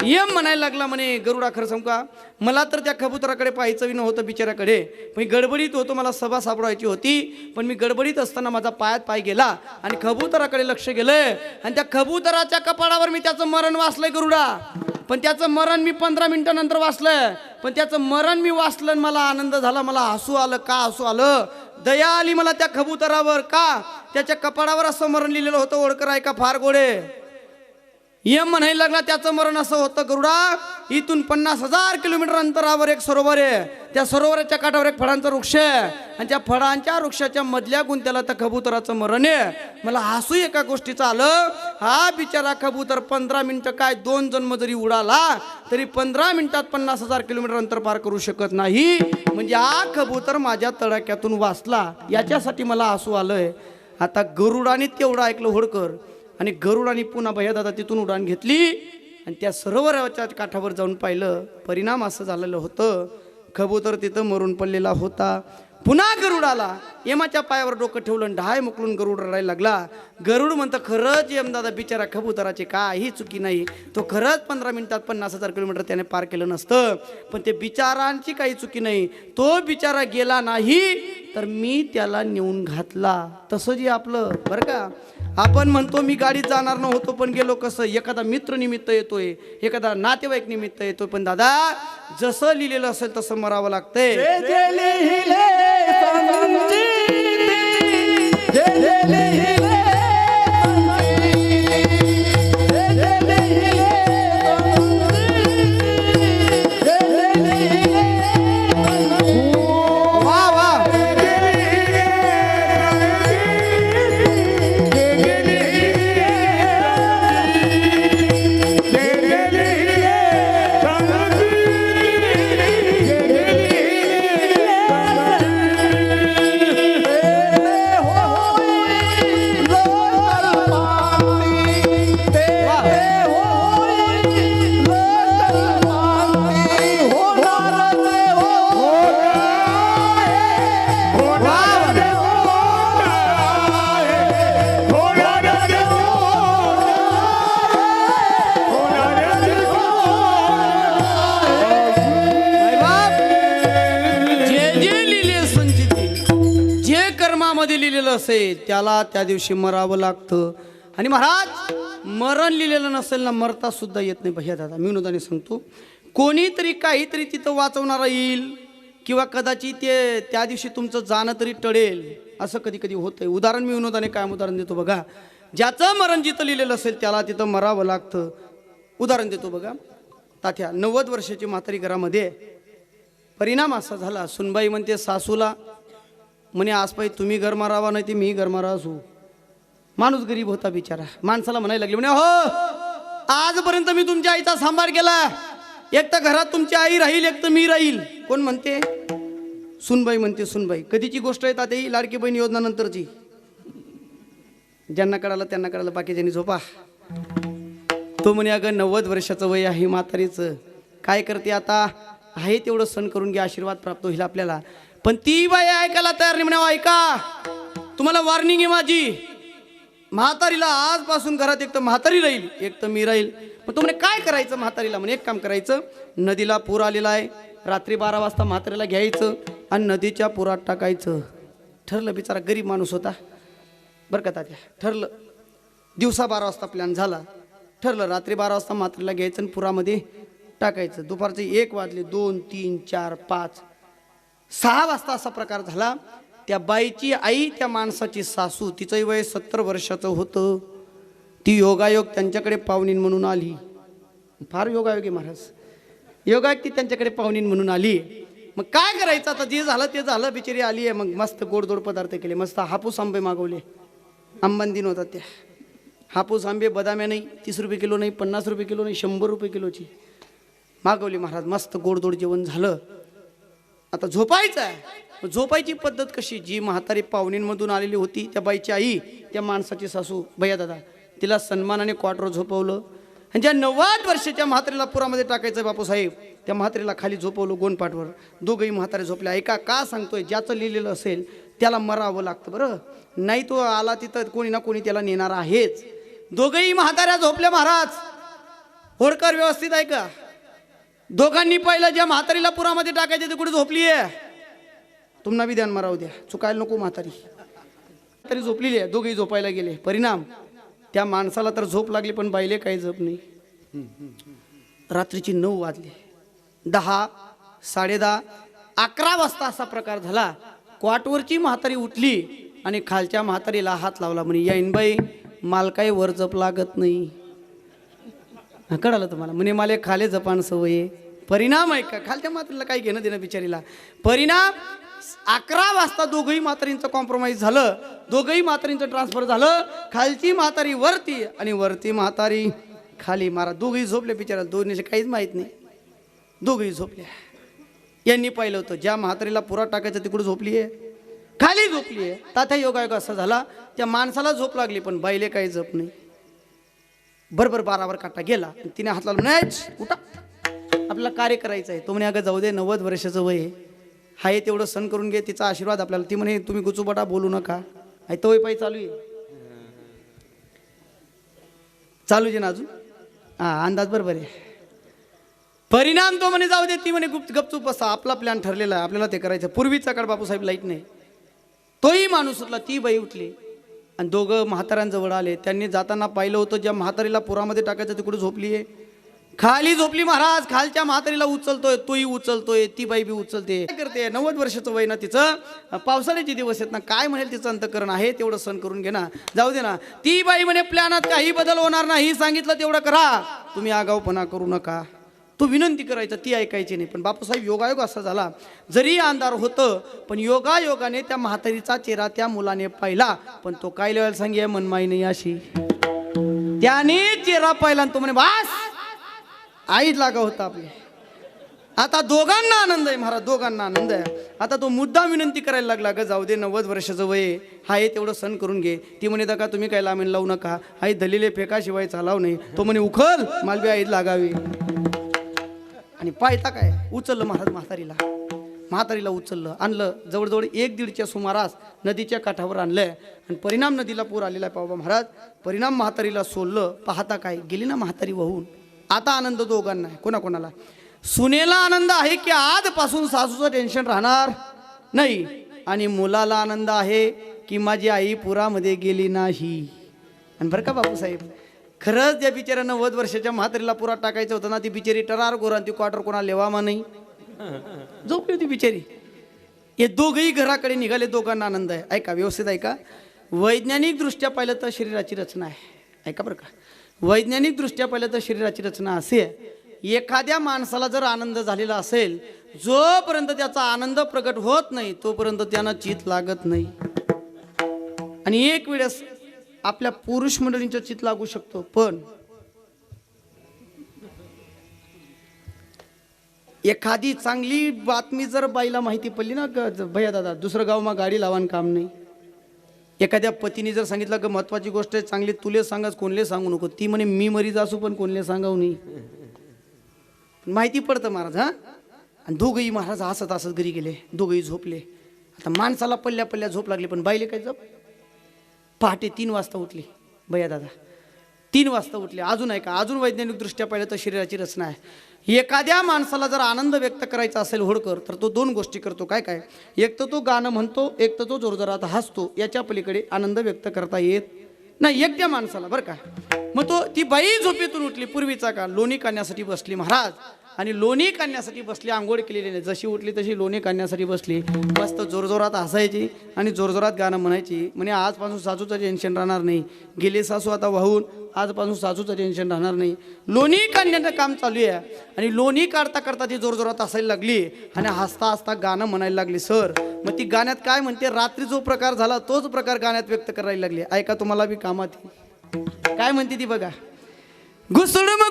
यम म्हणायला लागला, म्हणे, गरुडा, खरं सांगू का, मला तर त्या कबुतराकडे पाहायचं नव्हतं बिचाऱ्याकडे, पण गडबडीत होतो, मला सभा सापडायची होती. पण मी गडबडीत असताना माझा पायात पाय गेला आणि कबुतराकडे लक्ष गेलंय आणि त्या कबुतराच्या कपाळावर मी त्याचं मरण वाचलंय गरुडा. पण त्याचं मरण मी 15 मिनिटानंतर वाचलंय. पण त्याचं मरण मी वाचलं, मला आनंद झाला, मला हसू आलं. का हसू आलं? दया आली मला त्या कबुतरावर. का? त्याच्या कपाळावर असं मरण लिहिलेलं होतं, ओळकर आहे का? फार गोडे. यम म्हणायला लागला, त्याचं मरण असं होतं, गरुडा, इथून 50,000 किलोमीटर अंतरावर एक सरोवर आहे. त्या सरोवराच्या काठावर एक फळांचा वृक्ष आहे आणि त्या फळांच्या वृक्षाच्या मधल्या गुंत्याला त्या कबुतराचं मरण आहे. मला हसू एका गोष्टीचं आलं, हा बिचारा कबूतर 15 मिनिटं काय 2 जन्म जरी उडाला तरी 15 मिनिटात 50,000 किलोमीटर अंतर पार करू शकत नाही. म्हणजे हा कबूतर माझ्या तडाख्यातून वाचला, याच्यासाठी मला हसू आलंय. आता गरुडाने तेवढं ऐकलं होडकर आणि गरुडाने पुन्हा भैयादादा तिथून उडान घेतली आणि त्या सरोवराच्या काठावर जाऊन पाहिलं. परिणाम असं झालेलं होतं, कबूतर तिथं मरून पडलेला होता. पुन्हा गरुड आला, यमाच्या पायावर डोकं ठेवलं, ढाय मुकलून गरुड रडायला लागला. गरुड म्हणतं, खरंच यमदादा, बिचारा कबुतराची काही चुकी नाही, तो खरंच 15 मिनिटात 50,000 किलोमीटर त्याने पार केलं नसतं. पण ते बिचारांची काही चुकी नाही, तो बिचारा गेला नाही तर मी त्याला नेऊन घातला. तसं जे आपलं बरं का, आपण म्हणतो मी गाडीत जाणार नव्हतो पण गेलो. कसं? एखादा मित्र निमित्त येतोय, एखादा नातेवाईक निमित्त येतोय. पण दादा, जसं लिहिलेलं असेल तसं मरावं लागतंय. जे जे लिहिले संचिती, जे कर्मामध्ये लिहिलेलं असेल त्याला त्या दिवशी मरावं लागतं. आणि महाराज मरण लिहिलेलं नसेल ना, मरता सुद्धा येत नाही. भैया दादा मी विनोदाने सांगतो, कोणीतरी काहीतरी तिथं वाचवणारा येईल किंवा कदाचित ते त्या दिवशी तुमचं जाणं तरी टळेल, असं कधी कधी होतंय. उदाहरण मी विनोदाने काय उदाहरण देतो बघा. ज्याचं मरण जिथं लिहिलेलं असेल त्याला तिथं मरावं लागतं. उदाहरण देतो बघा. तात्या 90 वर्षाची म्हातारी घरामध्ये. परिणाम असा झाला, सुनबाई म्हणते सासूला, म्हणे आसपाई तुम्ही घर मारावा नाही ते मी घर मारा असू. माणूस गरीब होता बिचारा. माणसाला म्हणायला लागले, म्हणे हो आजपर्यंत मी तुमच्या आईचा सांभार केला, एक तर घरात तुमची आई राहील, एक तर मी राहील. कोण म्हणते? सुनबाई म्हणते. सुनबाई कधीची गोष्ट आहे तात्या? ही लाडकी बहीण योजना नंतरची. ज्यांना कळालं त्यांना कळालं, बाकीच्यांनी झोपा. तो म्हणे अगं 90 वर्षाचं वय आहे म्हातारीचं, काय करते आता, आहे तेवढं सण करून घ्या, आशीर्वाद प्राप्त होईल आपल्याला. पण ती बाई ऐकायला तयार नाही. म्हणे ऐका, तुम्हाला वॉर्निंग आहे माझी, म्हातारीला आजपासून घरात एक तर म्हातारी राहील, एक तर मी राहील. मग तो म्हणे काय करायचं म्हातारीला? म्हणे एक काम करायचं, नदीला पूर आलेला आहे, रात्री 12 वाजता म्हातारीला घ्यायचं आणि नदीच्या पुरात टाकायचं. ठरलं. बिचारा गरीब माणूस होता बरं का तात्या. ठरलं. दिवसा 12 वाजता प्लॅन झाला. ठरलं रात्री 12 वाजता म्हातारीला घ्यायचं आणि पुरामध्ये टाकायचं. दुपारचे 1 वाजले, 2, 3, 4, 5, 6 वाजता असा प्रकार झाला. त्या बाईची आई, त्या माणसाची सासू, तिचंही वय 70 वर्षाचं होतं. ती योगायोग त्यांच्याकडे पाहुणीन म्हणून आली. फार योगायोग आहे महाराज. योगायोग ती त्यांच्याकडे पाहुणीन म्हणून आली. मग काय करायचं आता, जे झालं ते झालं. बिचारी आली आहे. मग मस्त गोडधोड पदार्थ केले. मस्त हापूस आंबे मागवले. आंबान दिन होता त्या. हापूस आंबे बदाम्या नाही, 30 रुपये किलो नाही, 50 रुपये किलो नाही, 100 रुपये किलोची मागवली महाराज. मस्त गोडधोड जेवण झालं. आता झोपायचं आहे. झोपायची पद्धत कशी? जी म्हातारी पाहुणींमधून आलेली होती, त्या बाईची आई, त्या माणसाची सासू भैया दादा, तिला सन्मानाने क्वार्टर झोपवलं. आणि ज्या 90 वर्षाच्या म्हातारीला पुरामध्ये टाकायचं बापूसाहेब, त्या म्हातारीला खाली झोपवलं गोनपाटवर. दोघंही म्हातारे झोपले. ऐका का सांगतोय, ज्याचं लिहिलेलं असेल त्याला मरावं लागतं बरं. नाही तो आला तिथं कोणी ना कोणी त्याला नेणार आहेच. दोघंही म्हाताऱ्या झोपल्या महाराज. होडकर व्यवस्थित आहे का? दोघांनी पहिलं ज्या म्हातारीला पुरामध्ये टाकायचे ते कुठे झोपली आहे? तुम्हाला बी ध्यान मारावं द्या, चुकायला नको. म्हातारी झोपलेली आहे. दोघेही झोपायला गेले. परिणाम, त्या माणसाला तर झोप लागली पण बाईले काही झोप नाही. रात्रीची 9 वाजले. 10, 10:30, 11 वाजता असा प्रकार झाला. क्वाटवरची म्हातारी उठली आणि खालच्या म्हातारीला हात लावला. म्हणे याईन बाई, माल काही वर जप लागत नाही. कळालं तुम्हाला? म्हणे मला खाले जपान सवय आहे. परिणाम आहे का? खालच्या म्हातारीला काही घेणं देणं बिचारीला. परिणाम 11 वाजता दोघंही म्हातारींचं कॉम्प्रोमाइज झालं. दोघंही म्हातारींचं ट्रान्सफर झालं. खालची म्हातारी वरती आणि वरती म्हातारी खाली. मारा दोघंही झोपले बिचारा. दोन्हीचे काहीच माहीत नाही. दोघंही झोपले. यांनी पाहिलं होतं ज्या म्हातारीला पुरा टाकायचं तिकडे झोपली आहे, खाली झोपली आहे. तात्या योगायोग असा झाला, त्या माणसाला झोप लागली पण बाईले काही झोप नाही. बरोबर 12वर काटा गेला. तिने हात लावला, नाही उठा, आपल्याला कार्य करायचं आहे. तो म्हणे अगं जाऊ दे, 90 वर्षाचं वय आहे, तेवढं सण करून घे, तिचा आशीर्वाद आपल्याला. ती म्हणे तुम्ही गुचूबटा बोलू नका. आहे तो पायी चालू आहे, चालू आहे ना अजून. हा अंदाज बरोबर आहे. परिणाम तो म्हणे जाऊ दे. ती म्हणे गपचूप बसा, आपला प्लॅन ठरलेला आहे, आपल्याला ते करायचं. पूर्वीचा काळ बापूसाहेब लाईट नाही. तोही माणूस उठला, ती बाई उठली आणि दोघं म्हाताऱ्यांजवळ आले. त्यांनी जाताना पाहिलं होतं ज्या म्हातारीला पुरामध्ये टाकायचं तिकडे झोपली आहे, खाली झोपली महाराज. खालच्या म्हातारीला उचलतोय, तोही उचलतोय, ती बाई बी उचलते. काय करते? 90 वर्षाचं वय ना तिचं. पावसाळ्याचे दिवस आहेत ना, काय म्हणेल तिचं अंतकरण आहे तेवढं सण करून घे ना, जाऊ दे ना. ती बाई म्हणे प्लॅनात काही बदल होणार नाही, सांगितलं तेवढं करा, तुम्ही आगाऊपणा करू नका. तो विनंती करायचा, ती ऐकायची नाही. पण बापूसाहेब योगायोग असा झाला, जरी अंधार होतं पण योगायोगाने त्या म्हातारीचा चेहरा त्या मुलाने पाहिला. पण तो काय लेवायला सांगे मनमाई नाही अशी. त्याने चेहरा पाहिला आणि तो म्हणे बास, आईच लागा होता आपले. आता दोघांना आनंद आहे महाराज, दोघांना आनंद आहे. आता तो मुद्दा विनंती करायला लागला, ग जाऊ दे 90 वर्षाचं वय आहे, हा हे तेवढं सण करून घे. ती म्हणे का तुम्ही काय लामीन लावू नका, आई दलिले फेकाशिवाय चालाव नाही. तो म्हणे उखल मालबी आई लागावी. आणि पायता काय उचललं महाराज म्हातारीला उचललं, आणलं जवळजवळ 1-1.5च्या सुमारास नदीच्या काठावर आणलंय. आणि परिणाम नदीला पूर आलेला आहे पाहू महाराज. परिणाम म्हातारीला सोडलं, पाहता काय गेली ना म्हातारी वाहून. आता आनंद दोघांना आहे. कोणाकोणाला? सुनेला आनंद आहे की आजपासून सासूचं टेन्शन राहणार नाही, आणि मुलाला आनंद आहे की माझी आई पुरामध्ये गेली नाही. आणि बरं का बापूसाहेब, खरंच त्या बिचाऱ्या 90 वर्षाच्या म्हातारीला पुरात टाकायचं होतं ना, ती बिचारी टरार गोरान ती क्वार्टर कोणा लेवामा नाही, झोपली होती बिचारी. हे दोघही घराकडे निघाले, दोघांना आनंद आहे. ऐका व्यवस्थित ऐका. वैज्ञानिक दृष्ट्या पाहिलं तर शरीराची रचना आहे. ऐका बरं का, वैज्ञानिक दृष्ट्या पाहिलं तर शरीराची रचना अशी आहे, एखाद्या माणसाला जर आनंद झालेला असेल, जोपर्यंत त्याचा आनंद प्रगट होत नाही तोपर्यंत त्यांना चित लागत नाही. आणि एक वेळेस आपल्या पुरुष मंडळींचं चित लागू शकतो, पण एखादी चांगली बातमी जर बाईला माहिती पडली ना, भैया दादा दुसरं गाव मग गाडी लावान काम नाही. एखाद्या पतीने जर सांगितलं की महत्वाची गोष्ट आहे चांगली, तुले सांगाच कोणले सांगू नको, ती म्हणे मी मरीज असू पण कोणले सांगावं नाही. माहिती पडतं महाराज. हा, आणि दोघंही महाराज हसत घरी गेले, दोघंही झोपले. आता माणसाला पल्ल्या झोप लागली, पण बाईले काय झोप. पहाटे 3 वाजता उठली भैया दादा, 3 वाजता उठले. अजून आहे का, अजून वैज्ञानिक दृष्ट्या पाहिलं तर शरीराची रचना आहे. एखाद्या माणसाला जर आनंद व्यक्त करायचा असेल होडकर, तर तो 2 गोष्टी करतो. काय काय? एक तर तो गाणं म्हणतो, एक तर तो जोरजोरात हसतो. याच्या पलीकडे आनंद व्यक्त करता येत नाही एकट्या माणसाला, बरं का. मग तो ती बाई झोपेतून उठली, पूर्वीचा काळ, लोणी काढण्यासाठी बसली महाराज. आणि लोणी काढण्यासाठी बसली, आंघोळ केलेली नाही, जशी उठली तशी लोणी काढण्यासाठी बसली. मस्त जोरजोरात हसायची आणि जोरजोरात गाणं म्हणायची. म्हणे आजपासून सासूचं टेन्शन राहणार नाही, गेले सासू आता वाहून, आजपासून सासूचं टेन्शन राहणार नाही. लोणी काढण्याचं काम चालू आहे. आणि लोणी काढता काढता ती जोरजोरात हसायला लागली आणि हसता गाणं म्हणायला लागली. सर मग ती गाण्यात काय म्हणते, रात्री जो प्रकार झाला तोच प्रकार गाण्यात व्यक्त करायला लागली. ऐका तुम्हाला बी कामात. काय म्हणते ती बघा. घुसडम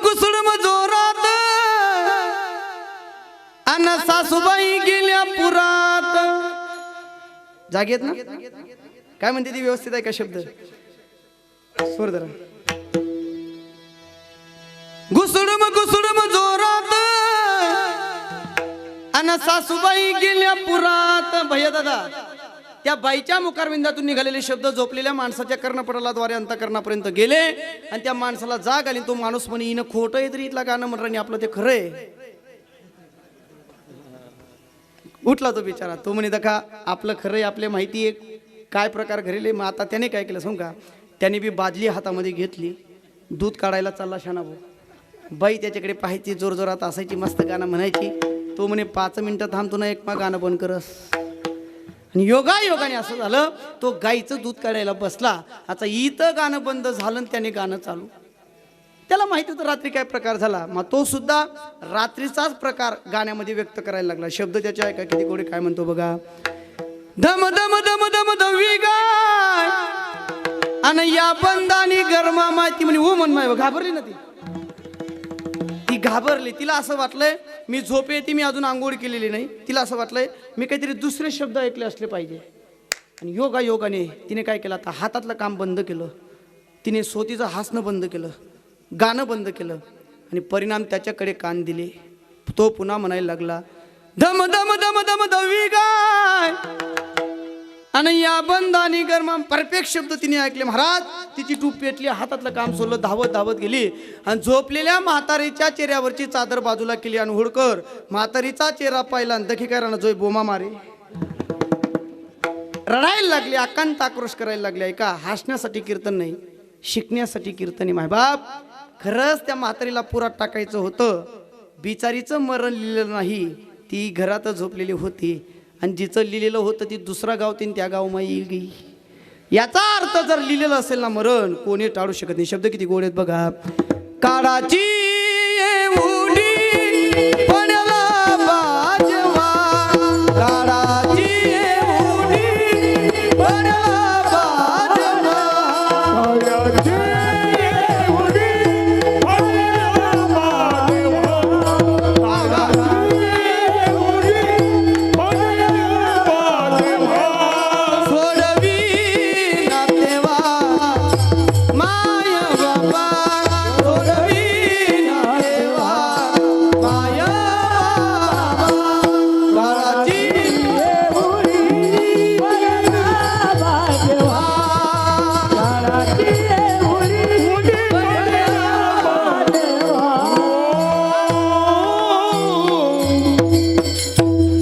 जोरात अन सासूबाई गेल्या पुरात. जागेत ना, काय म्हणते ती व्यवस्थित आहे का शब्द, स्वर धरा. घुसडम जोरात अन सासूबाई गेल्या पुरात. भैया दादा, त्या बाईच्या मुखारविंदातून निघालेले शब्द झोपलेल्या माणसाच्या कर्णपटलाद्वारे अंतकरणापर्यंत गेले आणि त्या माणसाला जाग आली. तो माणूस म्हणे हिनं खोटं आहे तरी इथला गाणं म्हणणार, आपलं ते खरं आहे. उठला तो बिचारा. तो म्हणे दखा आपलं खरं आहे, आपल्या माहिती आहे काय प्रकार घरेले. मग आता त्याने काय केलं सांगू का, त्याने बी बादली हातामध्ये घेतली, दूध काढायला चालला शाना भाऊ. बाई त्याच्याकडे पाहायची, जोरजोरात असायची, मस्त गाणं म्हणायची. तो म्हणे 5 मिनिटं थांबतो ना, एक मग गाणं बंद करस. आणि योगाने असं झालं, तो गाईचं दूध काढायला बसला. आता इथं गाणं बंद झालं आणि त्याने गाणं चालू. त्याला माहिती होतं रात्री काय प्रकार झाला. मग तो सुद्धा रात्रीचाच प्रकार गाण्यामध्ये व्यक्त करायला लागला. शब्द त्याचे ऐका किती गोडे. काय म्हणतो बघा. धम धम धम धम धवी गाय आणि या बंदानी गरमा माहिती म्हणे हो मन माय. घाबरली ना ती घाबरली. तिला असं वाटलंय मी झोप येते, मी अजून आंघोळ केलेली नाही. तिला असं वाटलंय मी काहीतरी दुसरे शब्द ऐकले असले पाहिजे. आणि योगाने तिने काय केलं, आता हातातलं काम बंद केलं, तिने सोतीचं हसणं बंद केलं, गाणं बंद केलं आणि परिणाम त्याच्याकडे कान दिले. तो पुन्हा म्हणायला लागला धम धम धम धम धवी गाय आणि या बंदानी गरमा. परफेक्ट शब्द तिने ऐकले महाराज. तिची टूप पेटली, हातातलं काम सोडलं, धावत गेली आणि झोपलेल्या म्हातारीच्या चेहऱ्यावरची चादर बाजूला केली. आणि हुडकर म्हातारीचा चेहरा पाहिला आणि दखी काय राहणार, जोय बोमा मारे, रडायला लागली, अकांत आक्रोश करायला लागली. ऐका, हसण्यासाठी कीर्तन नाही, शिकण्यासाठी कीर्तन आहे. मायबाप, खरंच त्या म्हातारीला पुरात टाकायचं होतं. बिचारीचं मरण लिहिलेलं नाही, ती घरातच झोपलेली होती. आणि जिचं लिहिलेलं होतं ती दुसरा गाव, तीन त्या गावमा येईल गई. याचा अर्थ जर लिहिलेलं असेल ना मरण, कोणी टाळू शकत नाही. शब्द किती गोड आहेत बघा. काळाची